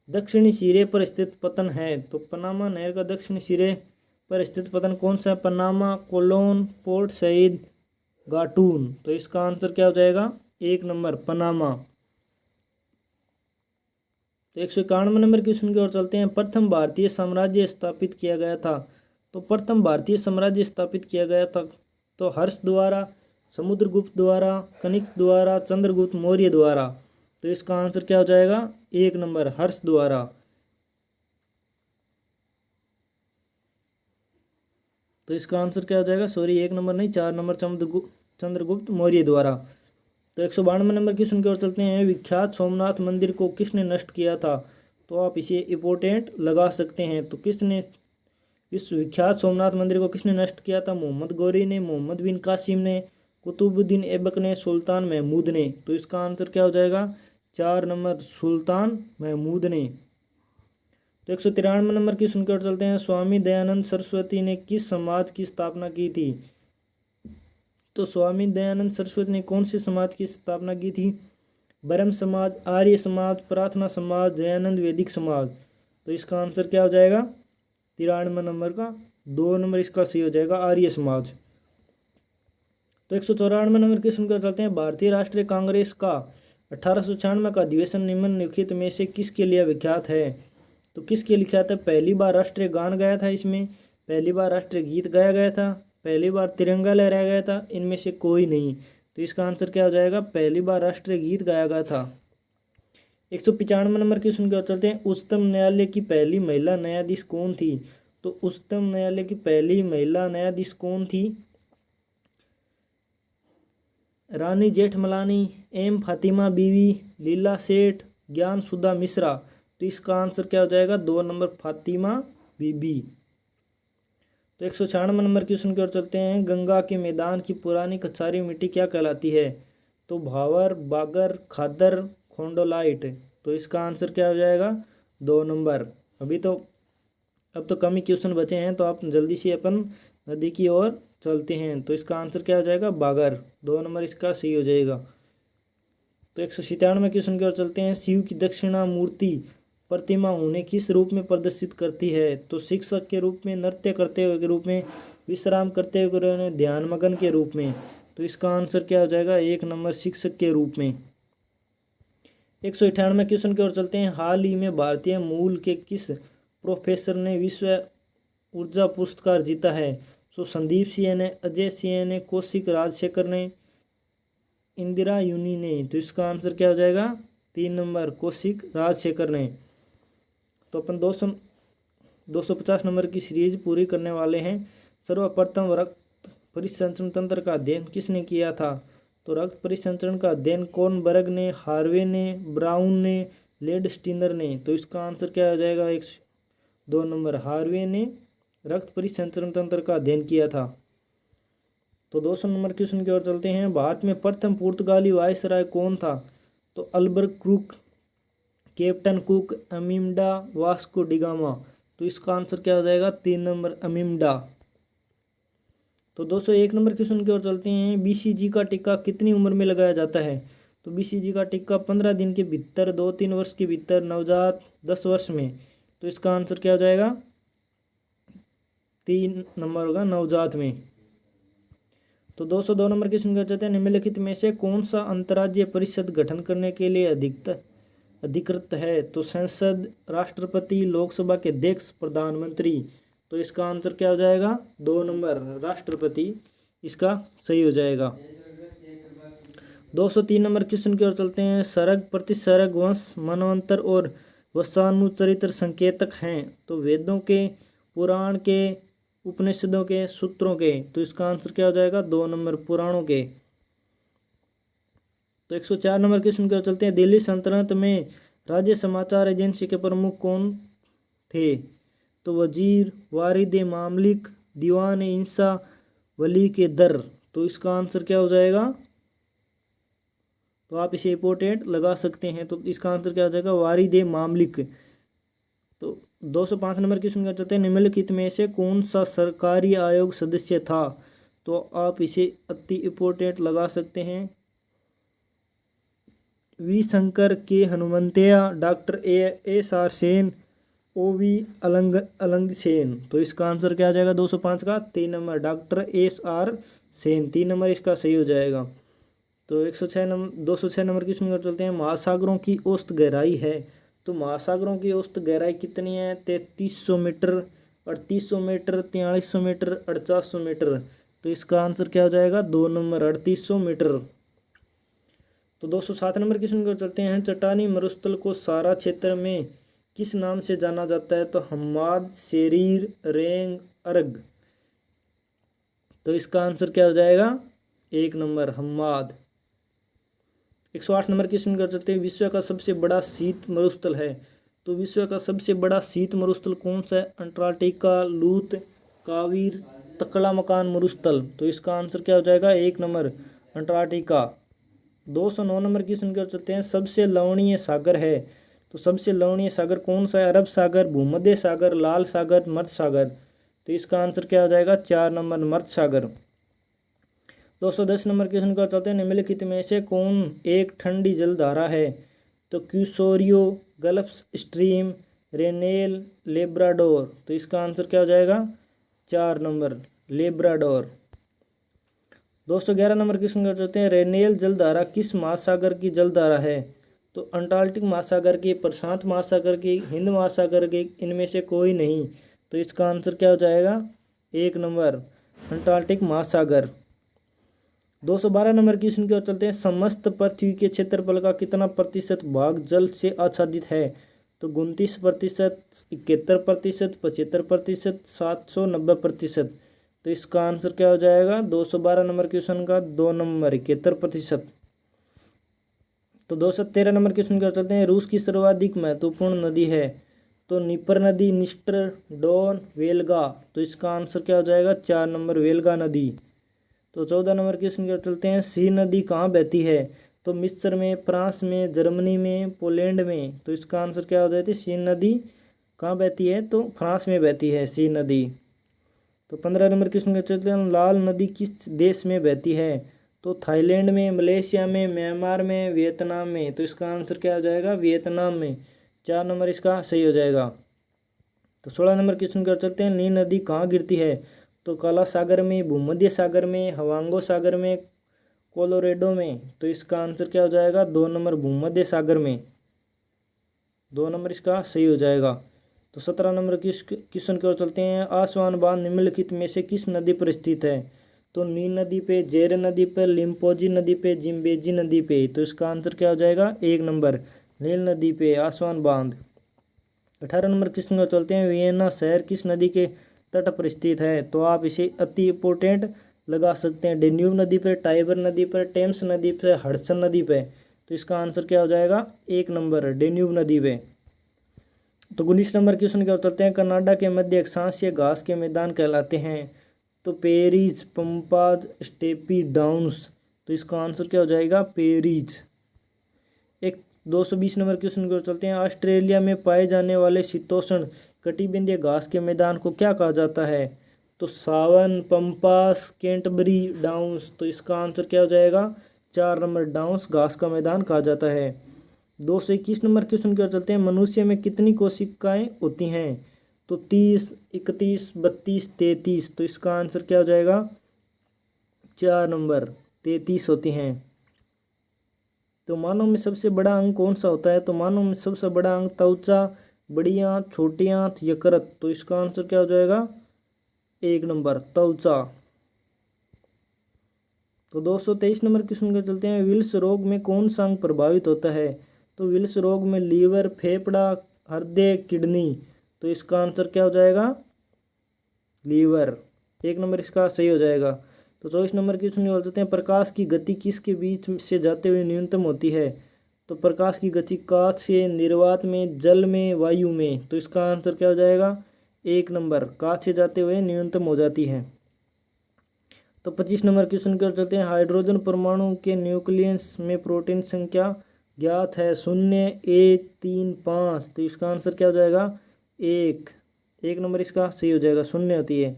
दक्षिणी सिरे पर स्थित पतन है। तो पनामा नहर का दक्षिणी सिरे पर स्थित पतन कौन सा है, पनामा, कोलोन, पोर्ट सईद, गाटून। तो इसका आंसर क्या हो जाएगा, 1 नंबर, पनामा। तो 191 नंबर क्वेश्चन की ओर चलते हैं, प्रथम भारतीय साम्राज्य स्थापित किया गया था। तो प्रथम भारतीय साम्राज्य स्थापित किया गया था तो हर्ष द्वारा, समुद्रगुप्त द्वारा, कनिष्क द्वारा, चंद्रगुप्त मौर्य द्वारा। तो इसका आंसर क्या हो जाएगा, 1 नंबर, हर्ष द्वारा। तो इसका आंसर क्या हो जाएगा, सॉरी 1 नंबर नहीं, 4 नंबर, चंद्रगुप्त मौर्य द्वारा। तो 192 नंबर क्वेश्चन की ओर चलते हैं, विख्यात सोमनाथ मंदिर को किसने नष्ट किया था। तो आप इसे इम्पोर्टेंट लगा सकते हैं। तो किसने विश्वविख्यात सोमनाथ मंदिर को किसने नष्ट किया था? मोहम्मद गौरी ने, मोहम्मद बिन कासिम ने, कुतुबुद्दीन ऐबक ने, सुल्तान महमूद ने। तो इसका आंसर क्या हो जाएगा? 4 नंबर सुल्तान महमूद ने। तो 193 नंबर की सुनकर चलते हैं। स्वामी दयानंद सरस्वती ने किस समाज की स्थापना की थी? तो स्वामी दयानंद सरस्वती ने कौन से समाज की स्थापना की थी? ब्रह्म समाज, आर्य समाज, प्रार्थना समाज, दयानंद वैदिक समाज। तो इसका आंसर क्या हो जाएगा? 93 नंबर का 2 नंबर इसका सही हो जाएगा, आर्य समाज। तो 194 नंबर की सुनकर चलते हैं। भारतीय राष्ट्रीय कांग्रेस का 1896 का अधिवेशन निम्नलिखित में से किसके लिए विख्यात है? तो किसके लिए विख्यात है? पहली बार राष्ट्रीय गान गाया था इसमें, पहली बार राष्ट्रीय गीत गाया गया था, पहली बार तिरंगा लहराया गया था, इनमें से कोई नहीं। तो इसका आंसर क्या हो जाएगा? पहली बार राष्ट्रीय गीत गाया गया था। 195 नंबर की सुनकर चलते हैं। उच्चतम न्यायालय की पहली महिला न्यायाधीश कौन थी? तो उच्चतम न्यायालय की पहली महिला न्यायाधीश कौन थी? रानी जेठमलानी, एम फातिमा बीवी, लीला सेठ, ज्ञान सुधा मिश्रा। तो इसका आंसर क्या हो जाएगा? 2 नंबर फातिमा बीबी। तो 196 नंबर क्वेश्चन की ओर चलते हैं। गंगा के मैदान की पुरानी कछारी मिट्टी क्या कहलाती है? तो भावर, बागर, खादर, खोंडोलाइट। तो इसका आंसर क्या हो जाएगा? 2 नंबर। अब तो कम ही क्वेश्चन बचे हैं, तो आप जल्दी से अपन नदी की ओर चलते हैं। तो इसका आंसर क्या हो जाएगा? बागर। 2 नंबर इसका सही हो जाएगा। तो 197 क्वेश्चन की ओर चलते हैं। शिव की दक्षिणा मूर्ति प्रतिमा उन्हें किस रूप में प्रदर्शित करती है? तो शिक्षक के रूप में, नृत्य करते हुए के रूप में, विश्राम करते हुए के रूप में, ध्यान मगन के रूप में। तो इसका आंसर क्या हो जाएगा? 1 नंबर शिक्षक के रूप में। 198 क्वेश्चन की ओर चलते हैं। हाल ही में भारतीय मूल के किस प्रोफेसर ने विश्व ऊर्जा पुरस्कार जीता है? तो संदीप सिंह ने, अजय सिंह ने, कौशिक राजशेखर ने, इंदिरा यूनी ने। तो इसका आंसर क्या हो जाएगा? 3 नंबर कौशिक राजशेखर ने। तो अपन 250 नंबर की सीरीज पूरी करने वाले हैं। सर्वप्रथम रक्त परिसंचरण तंत्र का अध्ययन किसने किया था? तो रक्त परिसंचरण का अध्ययन कोनबर्ग ने, हार्वे ने, ब्राउन ने, लेडस्टीनर ने। तो इसका आंसर क्या हो जाएगा? 2 नंबर हार्वे ने रक्त परिसंचरण तंत्र का अध्ययन किया था। तो 200 नंबर क्वेश्चन की ओर चलते हैं। भारत में प्रथम पुर्तगाली वायसराय कौन था? तो Albuquerque, captain Cook, Almeida, Vasco da Gama. तो इसका आंसर क्या हो जाएगा? 3 नंबर अमीमडा। तो 201 नंबर क्वेश्चन की ओर चलते हैं। बीसीजी का टीका कितनी उम्र में लगाया जाता है? तो बीसीजी का टीका 15 दिन के भीतर, 2-3 वर्ष के भीतर, नवजात 10 वर्ष में। तो इसका आंसर क्या हो जाएगा? 3 नंबर होगा नवजात में। तो 202 नंबर क्वेश्चन की ओर चलते हैं। निम्नलिखित में से कौन सा अंतर्राज्यीय परिषद गठन करने के लिए अधिकृत है? तो संसद, राष्ट्रपति, लोकसभा के अध्यक्ष, प्रधानमंत्री। तो इसका आंसर क्या हो जाएगा? 2 नंबर राष्ट्रपति इसका सही हो जाएगा। 203 नंबर क्वेश्चन की ओर चलते हैं। सर्ग, प्रतिसर्ग, वंश, मनवंतर और वंशानुचरित्र संकेतक हैं? तो वेदों के, पुराण के, उपनिषदों के, सूत्रों के। तो इसका आंसर क्या हो जाएगा? 2 नंबर पुराणों के। तो 104 नंबर क्वेश्चन की ओर चलते हैं। दिल्ली सल्तनत में राज्य समाचार एजेंसी के प्रमुख कौन थे? तो वजीर, वारिद मामलिक, दीवान इंसा, वली के दर। तो इसका आंसर क्या हो जाएगा? तो आप इसे इंपोर्टेंट लगा सकते हैं। तो इसका आंसर क्या हो जाएगा? वारिद मामलिक। तो 205 नंबर क्वेश्चन कर चलते हैं। निम्नलिखित में से कौन सा सरकारी आयोग सदस्य था? तो आप इसे अति इंपोर्टेंट लगा सकते हैं। V Shankar, K Hanumanthaiya, doctor S R Sen, O V Alagesan. तो इसका आंसर क्या आ जाएगा? 205 का 3 number doctor S R Sen. 3 number इसका सही हो जाएगा। तो 206 नंबर की सुनकर चलते हैं। महासागरों की औसत गहराई है? तो महासागरों की औसत गहराई कितनी है? 3300 मीटर, 3800 मीटर, 4300 मीटर, 4800 मीटर। तो इसका आंसर क्या हो जाएगा? 2 नंबर 3800 मीटर। तो 207 नंबर की सुनकर चलते हैं। चट्टानी मरुस्थल को सारा क्षेत्र में किस नाम से जाना जाता है? तो हम्माद, शेरीर, रेंग, अर्ग। तो इसका आंसर क्या हो जाएगा? 1 नंबर हम्माद। 108 नंबर की सुनकर चलते हैं। विश्व का सबसे बड़ा शीत मरुस्थल है? तो विश्व का सबसे बड़ा शीत मरुस्थल कौन सा है? अंटार्कटिका, लूत, कावीर, तकला मरुस्थल। तो इसका आंसर क्या हो जाएगा? 1 नंबर अंटार्कटिका। 209 नंबर की सुनकर चलते हैं, सबसे लवणीय सागर है। तो सबसे लवणीय सागर कौन सा है? अरब सागर, भूमध्य सागर, लाल सागर, मर्द सागर। तो इसका आंसर क्या हो जाएगा? 4 नंबर मर्द सागर। 210 नंबर की सुनकर चलते हैं, निम्नलिखित में से कौन एक ठंडी जलधारा है? तो क्यूसोरियो, गल्फ स्ट्रीम, रेनेल, लेब्राडोर। तो इसका आंसर क्या हो जाएगा? 4 नंबर लेब्राडोर। 211 नंबर की सुनकर चलते हैं, रेनेल जलधारा किस महासागर की जलधारा है? तो अंटार्कटिक महासागर की, प्रशांत महासागर की, हिंद महासागर की, इनमें से कोई नहीं। तो इसका आंसर क्या हो जाएगा? 1 नंबर अंटार्कटिक महासागर। 212 नंबर की सुनकर चलते हैं, समस्त पृथ्वी के क्षेत्रफल का कितना प्रतिशत भाग जल से आच्छादित है? तो 29%, 71%, 75%, 790%। तो इसका आंसर क्या हो जाएगा? 212 नंबर क्वेश्चन का 2 नंबर 71%। तो 213 नंबर क्वेश्चन क्या चलते हैं, रूस की सर्वाधिक महत्वपूर्ण नदी है? तो नीपर नदी, निस्टर, डोन, वेलगा। तो इसका आंसर क्या हो जाएगा? 4 नंबर वेलगा नदी। तो 14 नंबर क्वेश्चन क्या चलते हैं, सी नदी कहाँ बहती है? तो मिस्र में, फ्रांस में, जर्मनी में, पोलैंड में। तो इसका आंसर क्या हो जाती है? सी नदी कहाँ बहती है? तो फ्रांस में बहती है सी नदी। तो 15 नंबर क्वेश्चन क्या चलते हैं, लाल नदी किस देश में बहती है? तो थाईलैंड में, मलेशिया में, म्यांमार में, वियतनाम में। तो इसका आंसर क्या हो जाएगा? वियतनाम में। 4 नंबर इसका सही हो जाएगा। तो 16 नंबर क्वेश्चन क्या चलते हैं, नील नदी कहाँ गिरती है? तो काला सागर में, भूमध्य सागर में, हवांगो सागर में, कोलोरेडो में। तो इसका आंसर क्या हो जाएगा? 2 नंबर भूमध्य सागर में। 2 नंबर इसका सही हो जाएगा। तो 17 नंबर क्वेश्चन की ओर चलते हैं, आसवान बांध निम्नलिखित में से किस नदी पर स्थित है? तो नील नदी पे, जेर नदी पे, लिम्पोजी नदी पे, जिम्बेजी नदी पे। तो इसका आंसर क्या हो जाएगा? 1 नंबर नील नदी पे आसवान बांध। 18 नंबर क्वेश्चन की ओर चलते हैं, वियना शहर किस नदी के तट पर स्थित है? तो आप इसे अति इम्पोर्टेंट लगा सकते हैं, डेन्यूब नदी पर, टाइबर नदी पर, टेम्स नदी पर, हडसन नदी पे। तो इसका आंसर क्या हो जाएगा? 1 नंबर डेन्यूब नदी पे। तो 19 नंबर क्वेश्चन क्या चलते हैं, कनाडा के मध्य अक्षांशीय घास के मैदान कहलाते हैं? तो पेरीज, पंपाज, स्टेपी डाउन्स। तो इसका आंसर क्या हो जाएगा? पेरीज। एक 220 नंबर क्वेश्चन की ओर चलते हैं, ऑस्ट्रेलिया में पाए जाने वाले शीतोष्ण कटिबंधीय घास के मैदान को क्या कहा जाता है? तो सावन, पंपास, कैंटबरी, डाउन्स। तो इसका आंसर क्या हो जाएगा? 4 नंबर डाउन्स घास का मैदान कहा जाता है। 221 नंबर क्वेश्चन की ओर चलते हैं, मनुष्य में कितनी कोशिकाएं होती हैं? तो 30, 31, 32, 33। तो इसका आंसर क्या हो जाएगा? 4 नंबर 33 होती हैं। तो मानव में सबसे बड़ा अंग कौन सा होता है? तो मानव में सबसे बड़ा अंग त्वचा, बड़ी आंत, छोटी आंत, यकृत। तो इसका आंसर क्या हो जाएगा? 1 नंबर त्वचा। तो 223 नंबर क्वेश्चन के चलते हैं, विल्स रोग में कौन सा अंग प्रभावित होता है? तो विल्स रोग में लीवर, फेफड़ा, हृदय, किडनी। तो इसका आंसर क्या हो जाएगा? लीवर। 1 नंबर इसका सही हो जाएगा। तो 24 नंबर क्वेश्चन ये बोलते हैं, प्रकाश की गति किसके बीच से जाते हुए न्यूनतम होती है? तो प्रकाश की गति कांच से, निर्वात में, जल में, वायु में। तो इसका आंसर क्या हो जाएगा? 1 नंबर कांच से जाते हुए न्यूनतम हो जाती है। तो 25 नंबर क्वेश्चन की ओर चलते हैं, हाइड्रोजन परमाणु के न्यूक्लियस में प्रोटीन संख्या ज्ञात है? 0, 1, 3, 5। तो इसका आंसर क्या हो जाएगा? 1 नंबर इसका सही हो जाएगा, 0 होती है।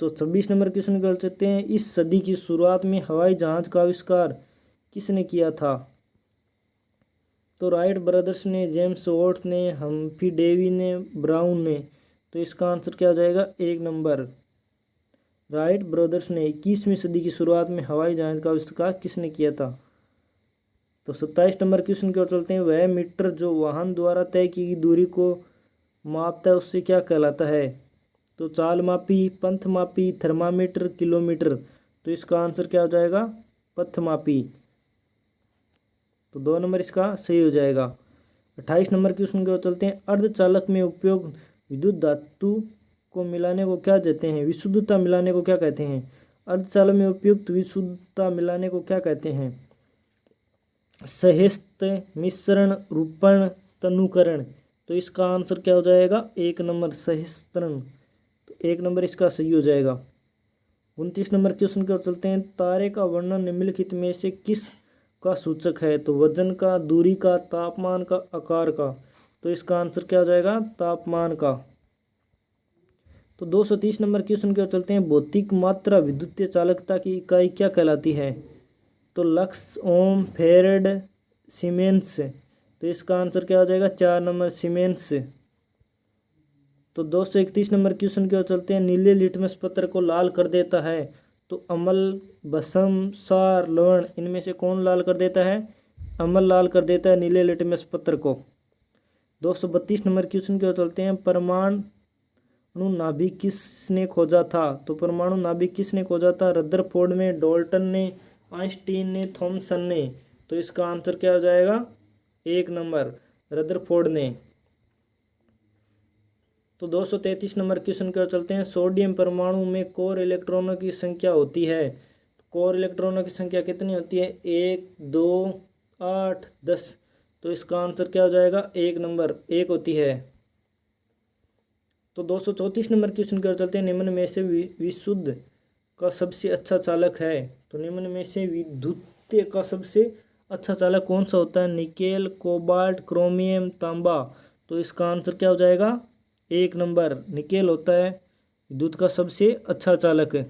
तो 26 नंबर क्वेश्चन कर सकते हैं, इस सदी की शुरुआत में हवाई जहाज का आविष्कार किसने किया था? तो राइट ब्रदर्स ने, जेम्स वॉट ने, हम्फ्री डेवी ने, ब्राउन ने। तो इसका आंसर क्या हो जाएगा? 1 नंबर राइट ब्रदर्स ने। 21वीं सदी की शुरुआत में हवाई जहाज का आविष्कार किसने किया था? तो 27 नंबर क्वेश्चन की ओर चलते हैं, वह मीटर जो वाहन द्वारा तय की गई दूरी को मापता है उससे क्या कहलाता है? तो चाल मापी, पंथ मापी, थर्मामीटर, किलोमीटर। तो इसका आंसर क्या हो जाएगा? पथ मापी। तो 2 नंबर इसका सही हो जाएगा। 28 नंबर क्वेश्चन की ओर चलते हैं, अर्धचालक में उपयोग विद्युत धातु को मिलाने को क्या कहते हैं? विशुद्धता मिलाने को क्या कहते हैं? अर्धचालक में उपयुक्त विशुद्धता मिलाने को क्या कहते हैं? सहस्त्र, मिश्रण, रूपण, तनुकरण। तो इसका आंसर क्या हो जाएगा, 1 नंबर सहस्त्रम। तो 1 नंबर इसका सही हो जाएगा। 29 नंबर क्वेश्चन की ओर चलते हैं। तारे का वर्णन निम्नलिखित में से किस का सूचक है? तो वजन का, दूरी का, तापमान का, आकार का। तो इसका आंसर क्या हो जाएगा, तापमान का। तो 230 नंबर क्वेश्चन की ओर चलते हैं। भौतिक मात्रा विद्युतीय चालकता की इकाई क्या कहलाती है? तो लक्स, ओम, फेरेड, सीमेंस। तो इसका आंसर क्या हो जाएगा, 4 नंबर सीमेंस। तो 231 नंबर क्वेश्चन की ओर चलते हैं। नीले लिटमस पत्र को लाल कर देता है। तो अम्ल, भस्म, क्षार, लवण, इनमें से कौन लाल कर देता है? अम्ल लाल कर देता है नीले लिटमस पत्र को। 232 नंबर क्वेश्चन की ओर चलते हैं। परमाणु नाभिक किसने खोजा था? तो परमाणु नाभिक किसने खोजा था? रदरफोर्ड ने, डाल्टन ने, आइंस्टीन ने, थॉमसन ने। तो इसका आंसर क्या हो जाएगा, 1 नंबर रदरफोर्ड ने। तो 233 नंबर क्वेश्चन की ओर चलते हैं। सोडियम परमाणु में कोर इलेक्ट्रॉनों की संख्या होती है। कोर इलेक्ट्रॉनों की संख्या कितनी होती है? 1, 2, 8, 10। तो इसका आंसर क्या हो जाएगा, 1 नंबर 1 होती है। तो 234 नंबर क्वेश्चन की ओर चलते हैं। निम्न में से विशुद्ध का सबसे अच्छा चालक है। तो निम्न में से विद्युतीय का सबसे अच्छा चालक कौन सा होता है? निकेल, कोबाल्ट, क्रोमियम, तांबा। तो इसका आंसर क्या हो जाएगा, 1 नंबर निकेल होता है विद्युत का सबसे अच्छा चालक है।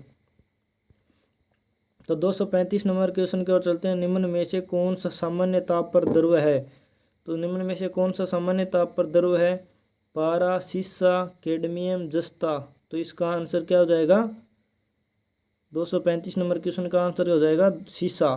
तो 235 नंबर क्वेश्चन की ओर चलते हैं। निम्न में से कौन सा सामान्य ताप पर द्रव है? तो निम्न में से कौन सा सामान्य ताप पर द्रव है? पारा, सीसा, कैडमियम, जस्ता। तो इसका आंसर क्या हो जाएगा, 235 नंबर क्वेश्चन का आंसर हो जाएगा सीसा।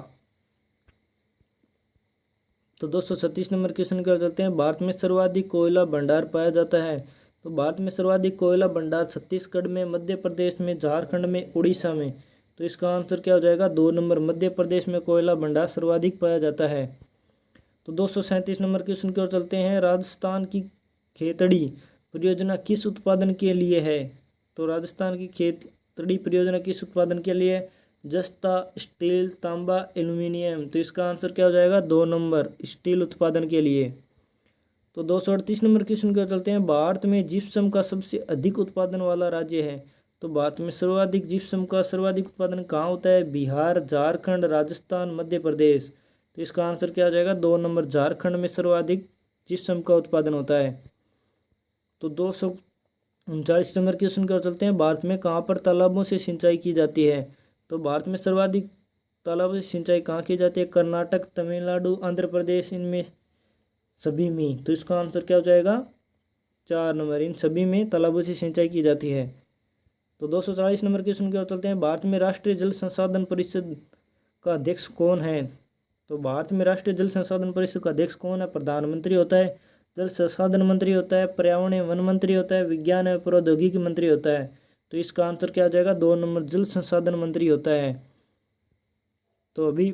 तो 236 नंबर क्वेश्चन की ओर चलते हैं। भारत में सर्वाधिक कोयला भंडार पाया जाता है। तो भारत में सर्वाधिक कोयला भंडार छत्तीसगढ़ में, मध्य प्रदेश में, झारखंड में, उड़ीसा में। तो इसका आंसर क्या हो जाएगा, 2 नंबर मध्य प्रदेश में कोयला भंडार सर्वाधिक पाया जाता है। तो 237 नंबर क्वेश्चन की ओर चलते हैं। राजस्थान की खेतड़ी परियोजना किस उत्पादन के लिए है? तो राजस्थान की खेतड़ी परियोजना किस उत्पादन के लिए? जस्ता, स्टील, तांबा, एल्यूमिनियम। तो इसका आंसर क्या हो जाएगा, 2 नंबर स्टील उत्पादन के लिए। तो 238 नंबर क्वेश्चन की ओर चलते हैं। भारत में जिप्सम का सबसे अधिक उत्पादन वाला राज्य है। तो भारत में सर्वाधिक जिप्सम का सर्वाधिक उत्पादन कहाँ होता है? बिहार, झारखंड, राजस्थान, मध्य प्रदेश। तो इसका आंसर क्या हो जाएगा, 2 नंबर झारखंड में सर्वाधिक जिप्सम का उत्पादन होता है। तो 239 नंबर क्वेश्चन की ओर चलते हैं। भारत में कहाँ पर तालाबों से सिंचाई की जाती है? तो भारत में सर्वाधिक तालाबों से सिंचाई कहाँ की जाती है? कर्नाटक, तमिलनाडु, आंध्र प्रदेश, इनमें सभी में। तो इसका आंसर क्या हो जाएगा, 4 नंबर इन सभी में तालाबों से सिंचाई की जाती है। तो 240 नंबर क्वेश्चन की ओर चलते हैं। भारत में राष्ट्रीय जल संसाधन परिषद का अध्यक्ष कौन है? तो भारत में राष्ट्रीय जल संसाधन परिषद का अध्यक्ष कौन है? प्रधानमंत्री होता है, जल संसाधन मंत्री होता है, पर्यावरण एवं वन मंत्री होता है, विज्ञान एवं प्रौद्योगिकी मंत्री होता है। तो इसका आंसर क्या हो जाएगा, 2 नंबर जल संसाधन मंत्री होता है। तो अभी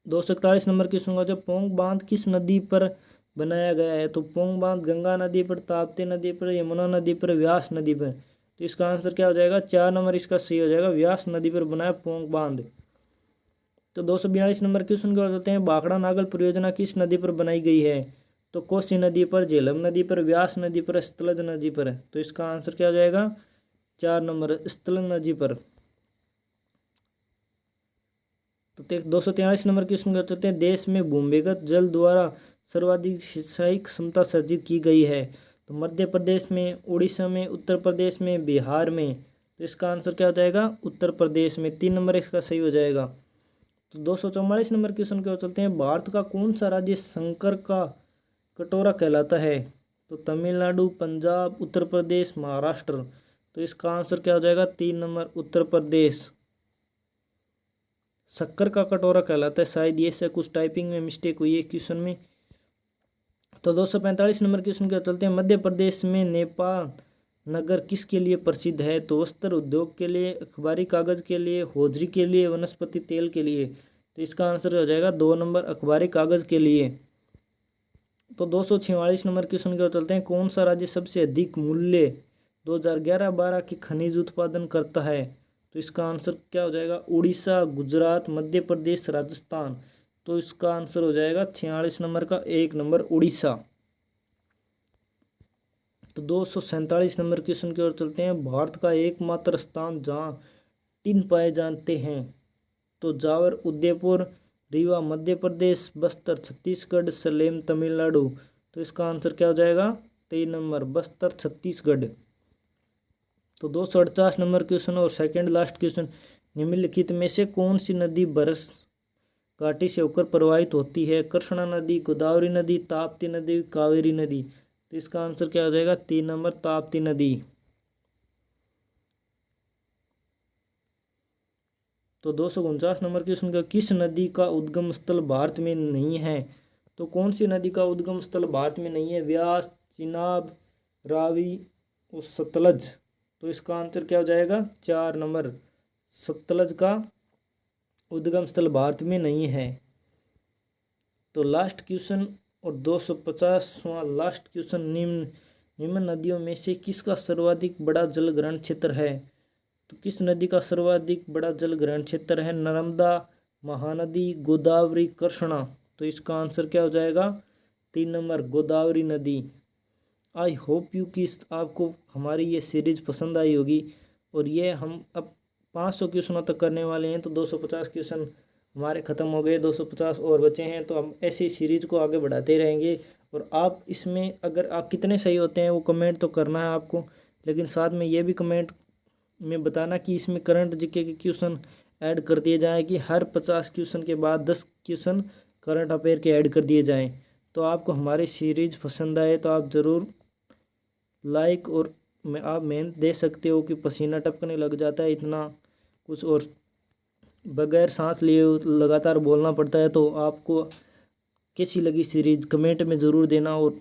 241 नंबर क्वेश्चन का जो पोंग बांध किस नदी पर बनाया गया है? तो पोंग बांध गंगा नदी पर, ताप्ती नदी पर, यमुना नदी पर, व्यास नदी पर। तो इसका आंसर क्या हो जाएगा, 4 नंबर इसका सही हो जाएगा, व्यास नदी पर बनाया पोंग बांध। तो 242 नंबर क्वेश्चन की ओर चलते हैं। भाखड़ा नागल परियोजना किस नदी पर बनाई गई है? तो कोसी नदी पर, झेलम नदी पर, व्यास नदी पर, सतलज नदी पर। तो इसका आंसर क्या हो जाएगा, 4 नंबर सतलज नदी पर। तो 243 नंबर क्वेश्चन कर चलते हैं। देश में भूमिगत जल द्वारा सर्वाधिक सिंचाई क्षमता सर्जित की गई है। तो मध्य प्रदेश में, उड़ीसा में, उत्तर प्रदेश में, बिहार में। तो इसका आंसर क्या हो जाएगा, उत्तर प्रदेश में। 3 नंबर इसका सही हो जाएगा। तो 244 नंबर क्वेश्चन की ओर चलते हैं। भारत का कौन सा राज्य शंकर का कटोरा कहलाता है? तो तमिलनाडु, पंजाब, उत्तर प्रदेश, महाराष्ट्र। तो इसका आंसर क्या हो जाएगा, 3 नंबर उत्तर प्रदेश शक्कर का कटोरा कहलाता है। शायद ये से कुछ टाइपिंग में मिस्टेक हुई है क्वेश्चन में। तो 245 नंबर क्वेश्चन के चलते हैं। मध्य प्रदेश में नेपाल नगर किसके लिए प्रसिद्ध है? तो वस्त्र उद्योग के लिए, अखबारी कागज के लिए, होजरी के लिए, वनस्पति तेल के लिए। तो इसका आंसर हो जाएगा 2 नंबर अखबारी कागज के लिए। तो 246 नंबर क्वेश्चन की ओर चलते हैं। कौन सा राज्य सबसे अधिक मूल्य 2011-12 की खनिज उत्पादन करता है? तो इसका आंसर क्या हो जाएगा, उड़ीसा, गुजरात, मध्य प्रदेश, राजस्थान। तो इसका आंसर हो जाएगा 46 नंबर का 1 नंबर उड़ीसा। तो 247 नंबर क्वेश्चन की ओर चलते हैं। भारत का एकमात्र स्थान जहाँ टिन पाए जाते हैं, तो जावर उदयपुर, रीवा मध्य प्रदेश, बस्तर छत्तीसगढ़, सलेम तमिलनाडु। तो इसका आंसर क्या हो जाएगा? 3 नंबर बस्तर छत्तीसगढ़। तो 248 नंबर क्वेश्चन और सेकंड लास्ट क्वेश्चन, निम्नलिखित में से कौन सी नदी बरस घाटी से होकर प्रवाहित होती है? कृष्णा नदी, गोदावरी नदी, ताप्ती नदी, कावेरी नदी। तो इसका आंसर क्या हो जाएगा? 3 नंबर ताप्ती नदी। तो 249 नंबर क्वेश्चन का, किस नदी का उद्गम स्थल भारत में नहीं है? तो कौन सी नदी का उद्गम स्थल भारत में नहीं है? व्यास, चिनाब, रावी और सतलज। तो इसका आंसर क्या हो जाएगा? 4 नंबर सतलज का उद्गम स्थल भारत में नहीं है। तो लास्ट क्वेश्चन और 250वां लास्ट क्वेश्चन, निम्न नदियों में से किसका सर्वाधिक बड़ा जल ग्रहण क्षेत्र है? तो किस नदी का सर्वाधिक बड़ा जल ग्रहण क्षेत्र है? नर्मदा, महानदी, गोदावरी, कृष्णा। तो इसका आंसर क्या हो जाएगा? 3 नंबर गोदावरी नदी। आई होप यू कि आपको हमारी ये सीरीज पसंद आई होगी, और ये हम अब 500 क्वेश्चनों तक करने वाले हैं। तो 250 क्वेश्चन हमारे ख़त्म हो गए, 250 और बचे हैं। तो हम ऐसी सीरीज़ को आगे बढ़ाते रहेंगे। और आप इसमें अगर आप कितने सही होते हैं वो कमेंट तो करना है आपको, लेकिन साथ में ये भी कमेंट में बताना कि इसमें करंट जीके के क्वेश्चन ऐड कर दिए जाएँ, कि हर 50 क्वेश्चन के बाद 10 क्वेश्चन करंट अफेयर के ऐड कर दिए जाएँ। तो आपको हमारी सीरीज़ पसंद आए तो आप ज़रूर लाइक और आप मेहनत दे सकते हो, कि पसीना टपकने लग जाता है इतना कुछ, और बगैर सांस लिए लगातार बोलना पड़ता है। तो आपको कैसी लगी सीरीज़ कमेंट में ज़रूर देना, और